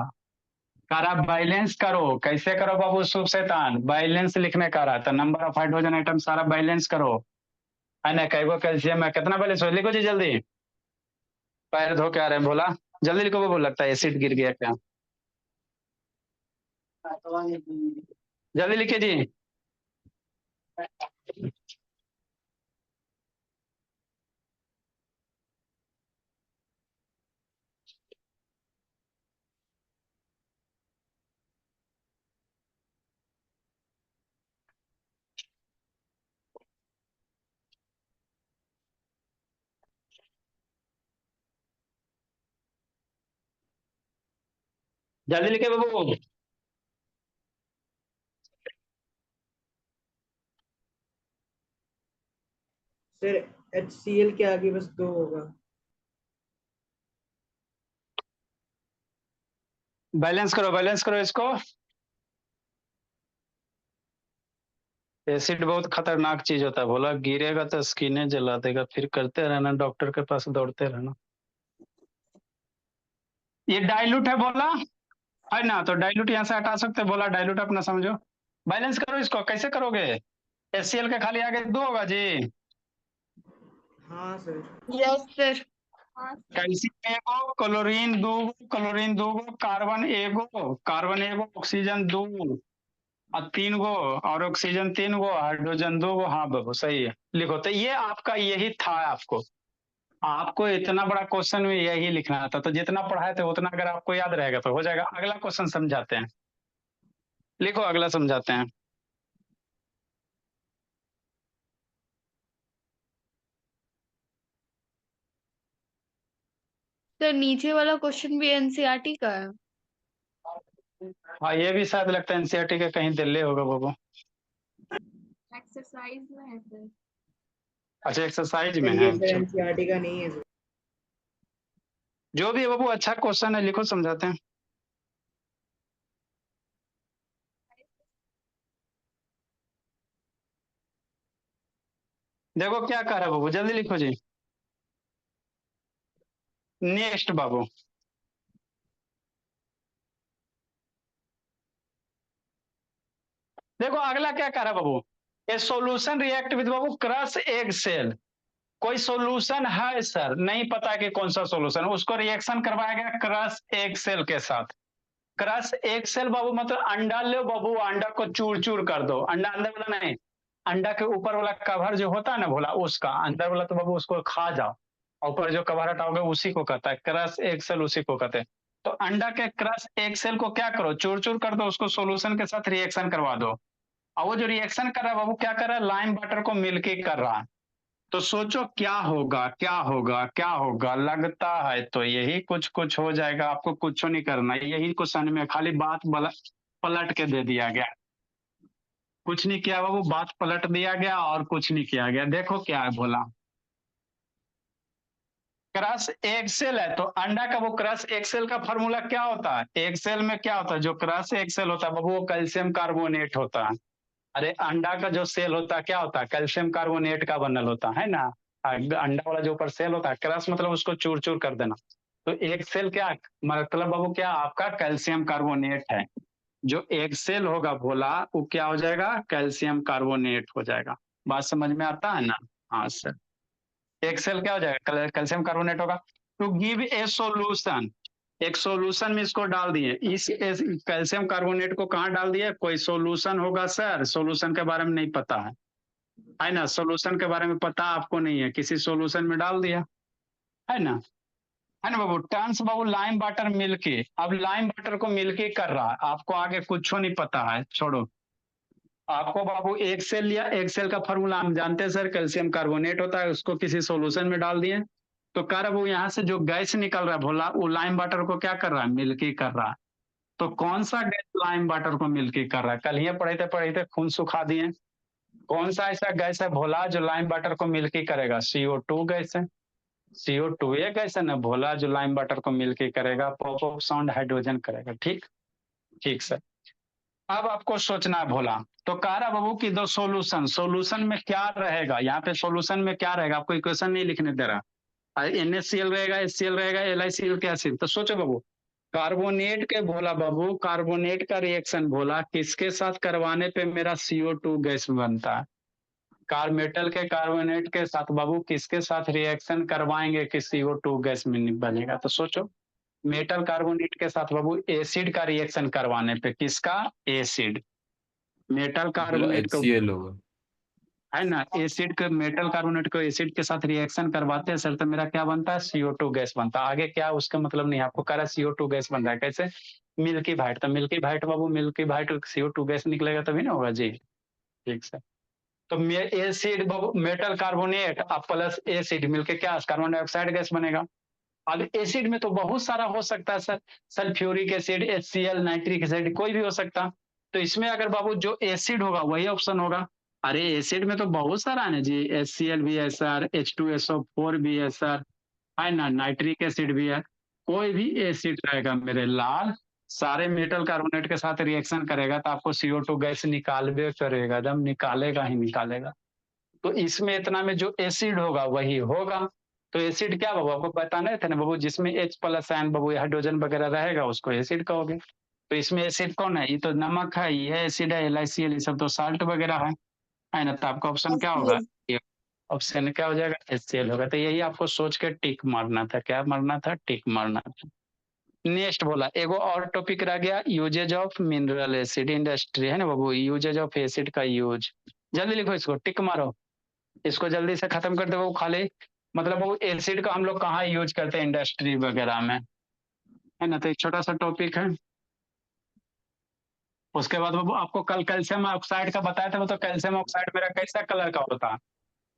S1: करा बैलेंस करो। कैसे करो बाबू? शुभ शैतान बैलेंस लिखने का रहा तो नंबर ऑफ हाइड्रोजन आइटम सारा बैलेंस करो, है ना। कैगो कैल्शियम है, कितना बैलेंस हो? लिखो जी जल्दी। पैर धो के आ रहे हैं भोला, जल्दी लिखो बाबू, लगता है एसिड गिर गया क्या। जल्दी लिखिए जी। जल्दी लिखे बाबू।
S4: सर HCl के आगे बस 2 होगा।
S1: बैलेंस करो इसको। एसिड बहुत खतरनाक चीज होता है बोला, गिरेगा तो स्किन जला देगा, फिर करते रहना, डॉक्टर के पास दौड़ते रहना। ये डाइल्यूट है बोला, है ना, तो डाइल्यूट यहाँ से हटा सकते हैं बोला, डाइल्यूट अपना समझो। बैलेंस करो इसको, कैसे करोगे? HCl के खाली आगे 2 होगा जी।
S4: हाँ सर।
S2: Yes sir.
S1: कैल्शियम एगो, क्लोरीन दूगो, कार्बन एगो, ऑक्सीजन 2 और 3 गो, और ऑक्सीजन 3 गो, हाइड्रोजन 2 गो। हाँ बाबू सही है, लिखो। तो ये आपका यही था आपको, आपको इतना बड़ा क्वेश्चन में यही लिखना था, तो जितना पढ़ाए थे उतना अगर आपको याद रहेगा तो हो जाएगा। अगला क्वेश्चन समझाते हैं, लिखो अगला समझाते हैं।
S2: सर नीचे वाला क्वेश्चन भी एनसीईआरटी का है।
S1: हाँ ये भी शायद लगता है एनसीईआरटी का कहीं दिल्ली होगा बाबू।
S2: एक्सरसाइज में है सर।
S1: अच्छा एक्सरसाइज में
S4: सर
S1: है।
S4: ये सर एनसीईआरटी का नहीं है सर।
S1: जो भी है बाबू, अच्छा क्वेश्चन है, लिखो समझाते हैं। देखो क्या कह रहा है बाबू, जल्दी लिखो जी। नेक्स्ट बाबू, देखो अगला क्या कह रहा है बाबू, ए सॉल्यूशन रिएक्ट विद बाबू क्रश एग सेल। कोई सॉल्यूशन है सर, नहीं पता कि कौन सा सॉल्यूशन, उसको रिएक्शन करवाया गया क्रश एग सेल के साथ। क्रश एग सेल बाबू मतलब अंडा लो बाबू, अंडा को चूर चूर कर दो। अंडा अंदर वाला नहीं, अंडा के ऊपर वाला कवर जो होता है ना भोला, उसका अंदर वाला तो बाबू उसको खा जाओ, और ऊपर जो कवर हटाओगे उसी को कहता है क्रश एग सेल, उसी को कहते हैं। तो अंडा के क्रश एग सेल को क्या करो, चूर चूर कर दो, उसको सोल्यूशन के साथ रिएक्शन करवा दो। और वो जो रिएक्शन कर रहा है बाबू क्या कर रहा है, लाइम वाटर को मिलके कर रहा है। तो सोचो क्या होगा, क्या होगा, क्या होगा, लगता है तो यही कुछ कुछ हो जाएगा। आपको कुछ नहीं करना, यही क्वेश्चन में खाली बात पलट के दे दिया गया। कुछ नहीं किया बाबू, बात पलट दिया गया और कुछ नहीं किया गया। देखो क्या है बोला, क्रश एक्सेल है तो अंडा का वो क्रश एक्सेल का फॉर्मूला क्या होता है, एक्सेल में क्या होता है, जो क्रश एक्सेल होता है बाबू वो कैल्शियम कार्बोनेट होता है। अरे अंडा का जो सेल होता है क्या होता है, कैल्शियम कार्बोनेट का बनल होता है ना। अंडा वाला जो ऊपर सेल होता है, क्रश मतलब उसको चूर चूर कर देना। तो एक सेल क्या मतलब बाबू, क्या आपका कैल्शियम कार्बोनेट है। जो एक सेल होगा भोला वो क्या हो जाएगा, कैल्शियम कार्बोनेट हो जाएगा। बात समझ में आता है ना। हाँ सर, एक सेल क्या हो जाएगा, कैल्शियम कार्बोनेट होगा। टू गिव ए सोल्यूशन, एक सोल्यूशन में इसको डाल दिए, इस कैल्शियम कार्बोनेट को कहाँ डाल दिए, कोई सोल्यूशन होगा सर, सोल्यूशन के बारे में नहीं पता है ना, सोल्यूशन के बारे में पता आपको नहीं है, किसी सोल्यूशन में डाल दिया है ना बाबू। टर्न्स बाबू लाइम वाटर मिलके, अब लाइम वाटर को मिलके कर रहा है, आपको आगे कुछ नहीं पता है, छोड़ो। आपको बाबू एक सेल लिया, एक सेल का फॉर्मूला हम जानते हैं सर, कैल्शियम कार्बोनेट होता है, उसको किसी सोल्यूशन में डाल दिए। तो कह रहा वो यहाँ से जो गैस निकल रहा है भोला, वो लाइम वाटर को क्या कर रहा है, मिल्की कर रहा है। तो कौन सा गैस लाइम वाटर को मिल्की कर रहा है, कल ही पढ़े थे खून सुखा दिए। कौन सा ऐसा गैस है भोला जो लाइम वाटर को मिल्की करेगा, CO2 गैस है। CO2 ये गैस है ना भोला जो लाइम वाटर को मिल्की करेगा, पॉप ऑफ साउंड हाइड्रोजन करेगा। ठीक, ठीक सर। अब आपको सोचना है भोला, तो कह रहा बाबू की दो सोल्यूशन, सोल्यूशन में क्या रहेगा, यहाँ पे सोल्यूशन में क्या रहेगा, आपको इक्वेशन नहीं लिखने दे रहा। NaCl रहेगा, HCl रहेगा, LiCl क्या एसिड। तो सोचो बाबू, कार्बोनेट के भोला बाबू, कार्बोनेट का रिएक्शन भोला किसके साथ करवाने पे मेरा CO2 गैस बनता है, मेटल के कार्बोनेट के साथ बाबू किसके साथ रिएक्शन करवाएंगे कि CO2 गैस में बनेगा। तो सोचो, मेटल कार्बोनेट के साथ बाबू एसिड का रिएक्शन करवाने पे, किसका, एसिड, मेटल कार्बोनेट को,
S3: HCl होगा।
S1: है ना, एसिड के, मेटल कार्बोनेट को एसिड के साथ रिएक्शन करवाते हैं सर, तो मेरा क्या बनता है, CO2 गैस बनता है। आगे क्या उसका मतलब नहीं, आपको कह रहा है CO2 गैस बन रहा है, कैसे, मिल्की वाइट। तो मिल्की वाइट बाबू, मिल्की वाइट CO2 गैस निकलेगा तभी ना होगा जी। ठीक सर। तो एसिड बाबू, मेटल कार्बोनेट अब प्लस एसिड मिलके क्या, कार्बन डाइऑक्साइड गैस बनेगा। अब एसिड में तो बहुत सारा हो सकता है sir, sulphuric acid, HCl, nitric acid, कोई भी हो सकता। तो इसमें अगर बाबू जो एसिड होगा वही ऑप्शन होगा। अरे एसिड में तो बहुत सारा है ना जी, HCl भी है सर, H2SO4 भी है सर, है ना, नाइट्रिक एसिड भी है। कोई भी एसिड रहेगा मेरे लाल, सारे मेटल कार्बोनेट के साथ रिएक्शन करेगा तो आपको CO2 गैस निकालबे करेगा, एकदम निकालेगा ही निकालेगा। तो इसमें इतना में जो एसिड होगा वही होगा। तो एसिड क्या बाबू, आपको बताना था ना बाबू, जिसमें H+ आयन बाबू हाइड्रोजन वगैरह रहेगा उसको एसिड कहोगे। तो इसमें एसिड कौन है, ये तो नमक है, ये एसिड है, LiCl, ये सब तो साल्ट वगैरह है ना। तो आपका ऑप्शन क्या होगा, ऑप्शन क्या हो जाएगा, HCl होगा। तो यही आपको सोच के टिक मारना था, क्या मारना था, टिक मारना था। नेक्स्ट बोला, एगो और टॉपिक रह गया, uses of mineral acid industry, है ना बाबू, यूजेज ऑफ एसिड का यूज। जल्दी लिखो इसको, टिक मारो, इसको जल्दी से खत्म कर दो खाली। मतलब वो एसिड का हम लोग कहाँ यूज करते हैं, इंडस्ट्री वगैरह में, है ना। तो एक छोटा सा टॉपिक है। उसके बाद वो आपको कल कैल्शियम ऑक्साइड का बताया था, वो तो कैल्शियम ऑक्साइड मेरा कैसा कलर का होता है,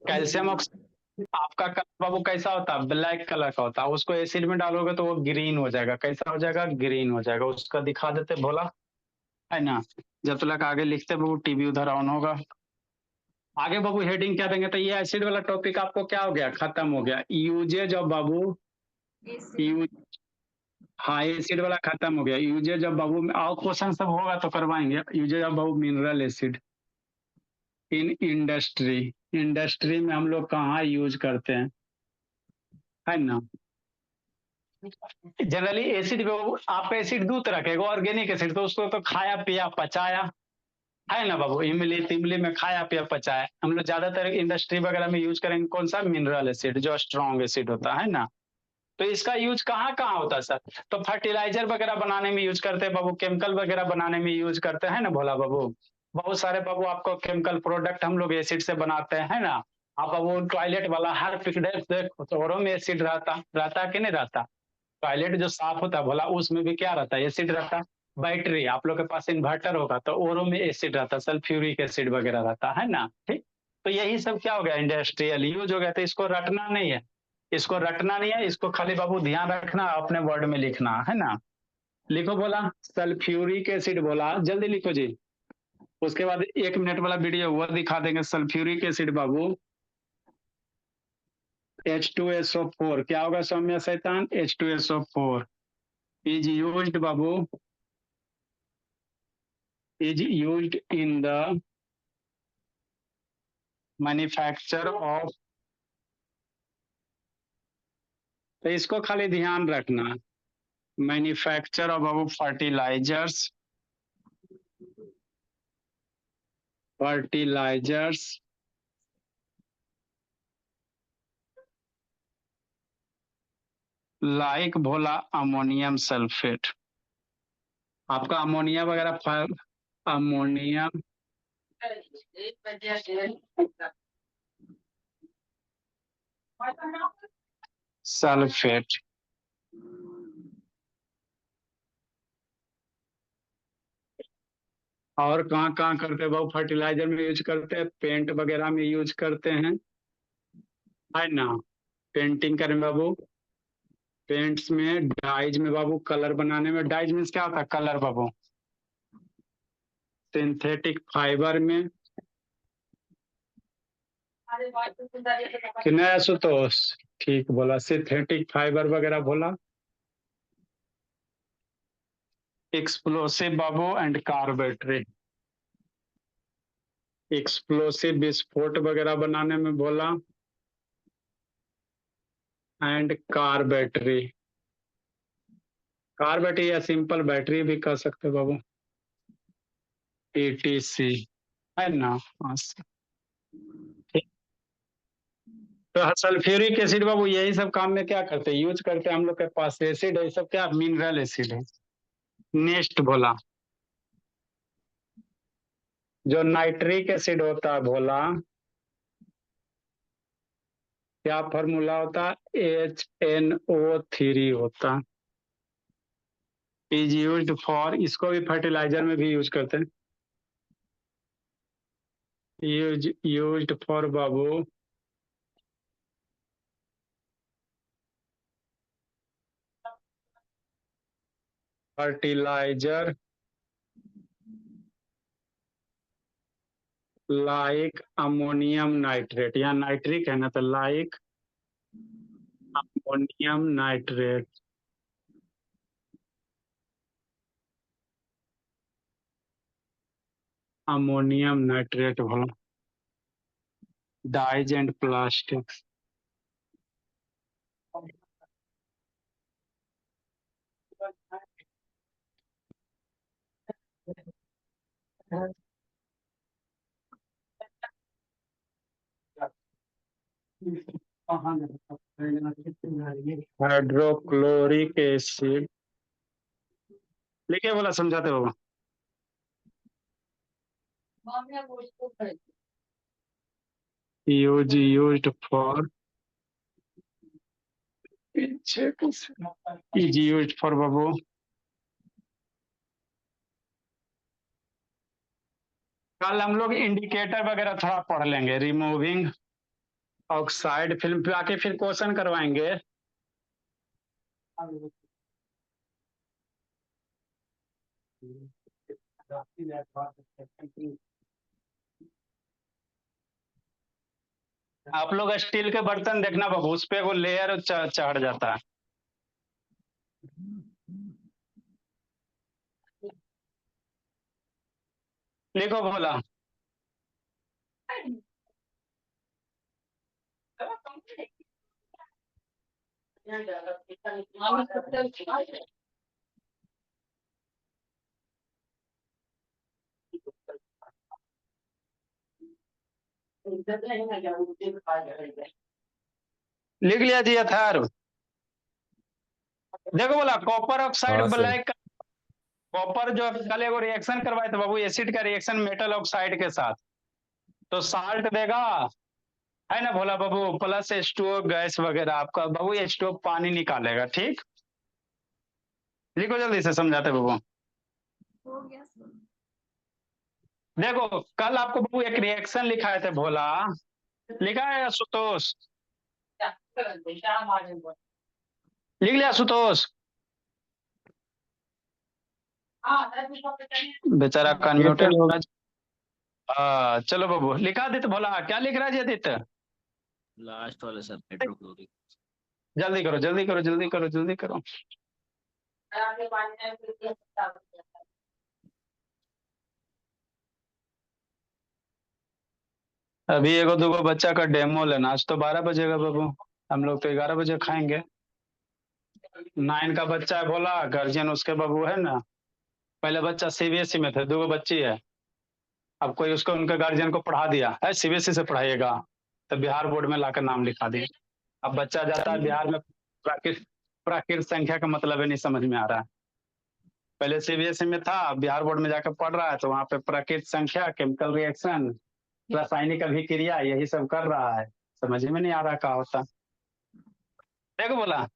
S1: कैल्शियम ऑक्साइड आपका कलर बाबू कैसा होता है, ब्लैक कलर का होता है। उसको एसिड में डालोगे तो वो ग्रीन हो जाएगा, कैसा हो जाएगा, ग्रीन हो जाएगा। उसका दिखा देते भोला, है ना। जब तक आगे लिखते बाबू टीवी उधर ऑन होगा। आगे बाबू हेडिंग क्या देंगे, तो ये एसिड वाला टॉपिक आपको क्या हो गया, खत्म हो गया। यूजेज ऑफ बाबू, यूज, हाँ एसिड वाला खत्म हो गया। यूजेज ऑफ बाबू में और क्वेश्चन सब होगा तो करवाएंगे। यूजेज ऑफ बाबू mineral acid in industry, industry में हम लोग कहाँ यूज करते हैं, है ना। जनरली एसिड आपका एसिड दो तरह का, ऑर्गेनिक एसिड तो उसको तो खाया पिया पचाया, है ना बाबू। इमली तिमली में खाया पिया पचाया। हम लोग ज्यादातर इंडस्ट्री वगैरह में यूज करेंगे कौन सा, मिनरल एसिड, जो स्ट्रॉन्ग एसिड होता है ना। तो इसका यूज कहाँ कहाँ होता है सर, तो फर्टिलाइजर वगैरह बनाने में यूज करते हैं बाबू, केमिकल वगैरह बनाने में यूज करते हैं ना भोला बाबू। बहुत सारे बाबू आपको केमिकल प्रोडक्ट हम लोग एसिड से बनाते हैं, है ना। आप बाबू टॉयलेट वाला हर पिकडेट देखो तो में एसिड रहता कि नहीं रहता। टॉयलेट जो साफ होता है भोला उसमें भी क्या रहता है, एसिड रहता है। बैटरी आप लोग के पास इन्वर्टर होगा तो ओरो में एसिड रहता है, सल्फ्यूरिक एसिड वगैरह रहता है ना, ठीक। तो यही सब क्या हो गया, इंडस्ट्रियल यूज हो गया। तो इसको रटना नहीं है, इसको रटना नहीं है, इसको खाली बाबू ध्यान रखना, अपने वर्ड में लिखना है ना। लिखो बोला सल्फ्यूरिक एसिड, बोला जल्दी लिखो जी। उसके बाद 1 मिनट वाला वीडियो वो दिखा देंगे। सल्फ्यूरिक एसिड बाबू H2SO4 क्या होगा सौम्य शैतान, H2SO4 is used Babu, is used in the manufacture of, तो इसको खाली ध्यान रखना, मैन्युफैक्चर ऑफ बाबू फर्टिलाइजर्स, फर्टिलाइजर्स लाइक भोला अमोनियम सल्फेट। आपका अमोनिया वगैरह, अमोनियम सल्फेट, और कहाँ कहाँ करते हैं बाबू, फर्टिलाइजर में यूज करते हैं, पेंट वगैरह में यूज करते हैं, है ना। पेंटिंग करें बाबू, पेंट्स में, डाइज में बाबू, कलर बनाने में। डाइज मीन्स क्या होता है, कलर बाबू। सिंथेटिक फाइबर में, कि नहीं आशुतोष, ठीक बोला, सिंथेटिक फाइबर वगैरह बोला। एक्सप्लोसिव बाबू एंड कार्बेटरी, एक्सप्लोसिव विस्फोट वगैरह बनाने में बोला, and car battery, car battery या सिंपल बैटरी भी कह सकते बाबू, ETC, है ना। ठीक। तो सल्फ्यूरिक एसिड बाबू यही सब काम में क्या करते हैं, यूज करते हैं। हम लोग के पास एसिड है, सब क्या मिनरल एसिड है। नेक्स्ट बोला, जो नाइट्रिक एसिड होता है भोला, क्या फॉर्मूला होता है, HNO3 होता है। इज यूज्ड फॉर, इसको भी फर्टिलाइजर में भी यूज करते हैं। यूज्ड फॉर बाबू फर्टिलाइजर लाइक अमोनियम नाइट्रेट, यहाँ नाइट्रिक है ना, तो like ammonium nitrate, ammonium nitrate बोला। Dyes and plastics, hydrochloric acid, लिखे बोला, समझाते हो। यूज्ड फॉर पीछे इजी यूज फॉर बाबू। कल हम लोग इंडिकेटर वगैरह थोड़ा पढ़ लेंगे, रिमूविंग ऑक्साइड फिल्म पे आके फिर क्वेश्चन करवाएंगे। आप लोग स्टील के बर्तन देखना बाबू, उस पे वो लेयर चढ़ जाता है। लिखो बोला। लिख लिया जी यथार। देखो बोला कॉपर ऑक्साइड
S3: हाँ सर।
S1: ब्लैक, कॉपर जो कल एगो रिएक्शन करवाए थे बाबू, एसिड का रिएक्शन मेटल ऑक्साइड के साथ, तो साल्ट देगा, है ना भोला बाबू, प्लस H2O गैस वगैरह आपका बाबू, H2O पानी निकालेगा। ठीक, लिखो जल्दी से, समझाते बाबू।
S2: हो गया सर।
S1: देखो कल आपको बाबू एक रिएक्शन लिखाए थे भोला, लिखा है आशुतोष, लिख लिया आशुतोष? बेचारा कन्म्यूटेड होगा। चलो बाबू लिखा दे तो भोला, क्या लिख रहा है जी आदित्य?
S3: लास्ट वाले सर, हाइड्रोक्लोरिक।
S1: जल्दी करो जल्दी करो जल्दी करो जल्दी करो। अभी एगो दूगो बच्चा का डेमो लेना, आज तो 12 बजेगा बाबू, हम लोग तो 11 बजे खाएंगे। 9 का बच्चा है बोला, गार्जियन उसके बाबू है ना, पहले बच्चा CBSE में थे, दूगो बच्ची है, अब कोई उसको उनके गार्जियन को पढ़ा दिया है CBSE से पढ़ाइएगा, तो बिहार बोर्ड में लाकर नाम लिखा दिया। अब बच्चा जाता है बिहार में, प्राकृत संख्या का मतलब ही नहीं समझ में आ रहा है। पहले CBSE में था, बिहार बोर्ड में जाकर पढ़ रहा है, तो वहाँ पे प्राकृत संख्या, केमिकल रिएक्शन, रासायनिक अभिक्रिया, यही सब कर रहा है, समझ में नहीं आ रहा क्या होता। देखो बोला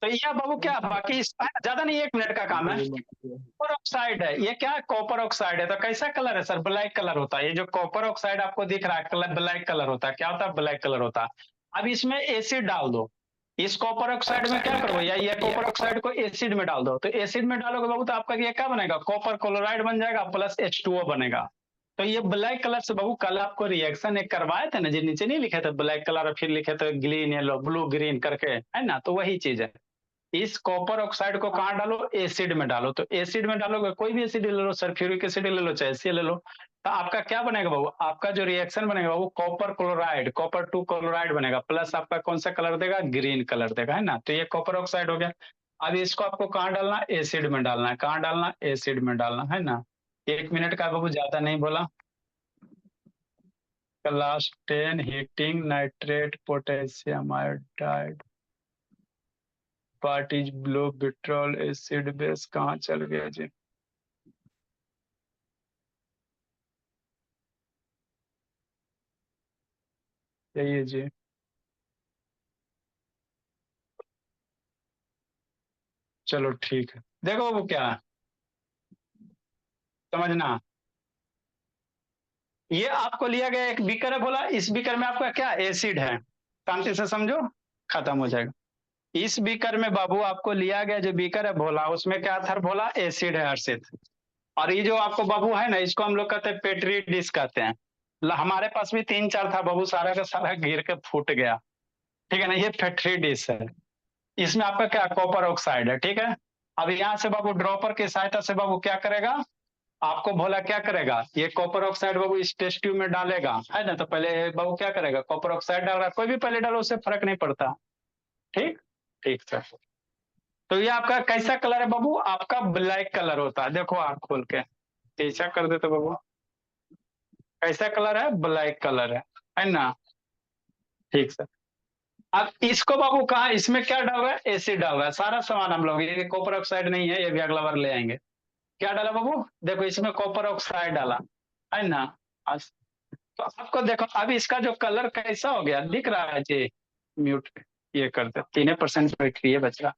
S1: तो यह बाबू क्या, बाकी ज्यादा नहीं, 1 मिनट का काम है। कॉपर ऑक्साइड है, ये क्या है, कॉपर ऑक्साइड है, तो कैसा कलर है सर? ब्लैक कलर होता है। ये जो कॉपर ऑक्साइड आपको दिख रहा है कलर, ब्लैक कलर होता है। क्या होता है? ब्लैक कलर होता है। अब इसमें एसिड डाल दो, इस कॉपर ऑक्साइड में क्या करो, या ये कॉपर ऑक्साइड को एसिड में डाल दो, तो एसिड में डालोगे बाबू तो आपका ये क्या बनेगा, कॉपर क्लोराइड बन जाएगा, प्लस H2O बनेगा। तो ये ब्लैक कलर से बाबू, कल आपको रिएक्शन एक करवाए थे ना जी, नीचे नहीं लिखे थे ब्लैक कलर, फिर लिखे थे ग्रीन येलो ब्लू ग्रीन करके, है ना, तो वही चीज है। इस कॉपर ऑक्साइड को कहाँ डालो, एसिड में डालो, तो एसिड में डालोगे, कोई भी एसिड ले लो, सल्फ्यूरिक एसिड ले लो, चाहे HCl ले लो, तो आपका क्या बनेगा बाबू, आपका जो रिएक्शन बनेगा वो कॉपर क्लोराइड, कॉपर 2 क्लोराइड बनेगा, प्लस आपका कौन सा कलर देगा, ग्रीन कलर देगा, है ना, तो ये कॉपर ऑक्साइड हो गया। अब इसको आपको कहाँ डालना, एसिड में डालना है, कहाँ डालना, एसिड में डालना है ना। 1 मिनट का बाबू, ज्यादा नहीं बोला। Class 10 heating nitrate potassium iodide, what is blue vitriol acid base, कहाँ चल गया जी? यही है जी। चलो ठीक है, देखो वो क्या है, समझना। ये आपको लिया गया एक बीकर है बोला, इस बीकर में आपका क्या एसिड है, शांति से समझो, खत्म हो जाएगा। इस बीकर में बाबू आपको लिया गया जो बीकर है भोला, उसमें क्या था भोला, एसिड है हर्षित। और ये जो आपको बाबू है ना, इसको हम लोग कहते हैं पेट्री डिश कहते हैं। हमारे पास भी 3-4 था बाबू, सारा का सारा गिर के फूट गया, ठीक है ना, ये पेट्री डिश है। इसमें आपका क्या कॉपर ऑक्साइड है, ठीक है। अब यहाँ से बाबू ड्रॉपर की सहायता से बाबू क्या करेगा, आपको भोला क्या करेगा, ये कॉपर ऑक्साइड बाबू इस टेस्ट ट्यूब में डालेगा, है ना, तो पहले बाबू क्या करेगा, कॉपर ऑक्साइड डाल रहा है, कोई भी पहले डालो उससे फर्क नहीं पड़ता। ठीक, ठीक सर। तो ये आपका कैसा कलर है बाबू, आपका ब्लैक कलर होता है, देखो आँख खोल के ऐसा कर देते बाबू, कैसा कलर है, ब्लैक कलर है ना। ठीक सर। अब इसको बाबू कहा, इसमें क्या डाल रहा है, एसिड डाल रहा है, सारा सामान हम लोग, ये कॉपर ऑक्साइड नहीं है, ये भी अगला बार ले आएंगे। क्या डाला बाबू, देखो इसमें कॉपर ऑक्साइड डाला, है ना। तो आपको देखो अब इसका जो कलर कैसा हो गया, दिख रहा है जी, म्यूट ये करते 3% बैटरी बच रहा।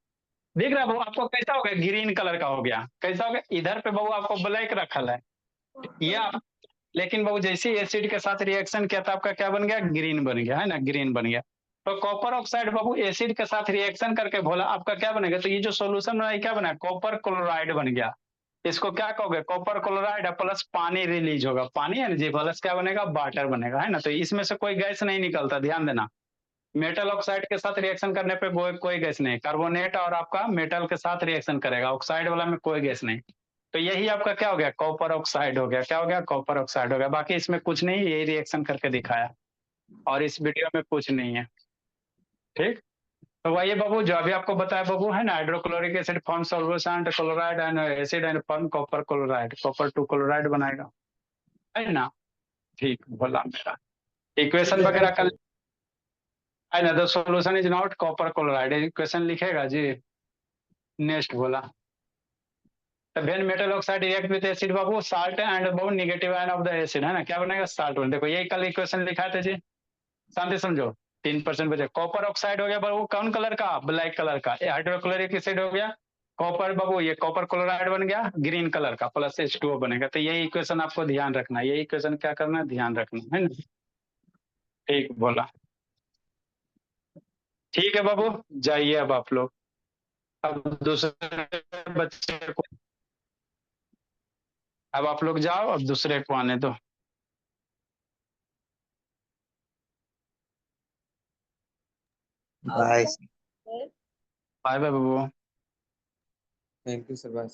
S1: दिख रहा है बाबू आपको कैसा हो गया, ग्रीन कलर का हो गया, कैसा हो गया, इधर पे बाबू आपको ब्लैक रखल है ये आप, लेकिन बाबू जैसे एसिड के साथ रिएक्शन किया था आपका क्या बन गया, ग्रीन बन गया है ना, ग्रीन बन गया। तो कॉपर ऑक्साइड बाबू एसिड के साथ रिएक्शन करके बोला आपका क्या बनेगा, तो ये जो सोल्यूशन बना क्या बना, कॉपर क्लोराइड बन गया। इसको क्या कहोगे, कॉपर क्लोराइड प्लस पानी रिलीज होगा, पानी एनर्जी प्लस क्या बनेगा, वाटर बनेगा, है ना। तो इसमें से कोई गैस नहीं निकलता, ध्यान देना। मेटल ऑक्साइड के साथ रिएक्शन करने पे कोई गैस नहीं, कार्बोनेट और आपका मेटल के साथ रिएक्शन करेगा, ऑक्साइड वाला में कोई गैस नहीं। तो यही आपका क्या हो गया, कॉपर ऑक्साइड हो गया, क्या हो गया, कॉपर ऑक्साइड हो गया। बाकी इसमें कुछ नहीं, यही रिएक्शन करके दिखाया और इस वीडियो में कुछ नहीं है, ठीक। तो वही बाबू जो अभी आपको बताया बाबू है ना, hydrochloric acid form solution chloride and acid and form copper chloride, copper 2 chloride बनाएगा, है ना। ठीक बोला मेरा, इक्वेशन वगैरह का है ना, the solution is not copper chloride, equation लिखेगा जी। नेक्स्ट बोला, when metal oxide react with acid Babu salt and Babu negative ion of the acid, है ना, क्या बनेगा, साल्ट बन। देखो यही कल इक्वेशन लिखा था जी, शांति समझो। 3% बचे, कॉपर ऑक्साइड हो गया बाबू कौन कलर का, ब्लैक कलर का, हाइड्रोक्लोरिक एसिड हो गया कॉपर बाबू, ये कॉपर क्लोराइड बन गया ग्रीन कलर का, प्लस H2O बनेगा। तो यही इक्वेशन आपको ध्यान रखना, यही इक्वेशन क्या करना, ध्यान रखना, है ना। ठीक बोला, ठीक है बाबू, जाइए अब आप लोग, अब दूसरे बच्चे को, अब आप लोग जाओ, अब दूसरे को आने दो।
S5: बाय।
S1: बाय बाय बाबू।
S5: Thank you sir, bye.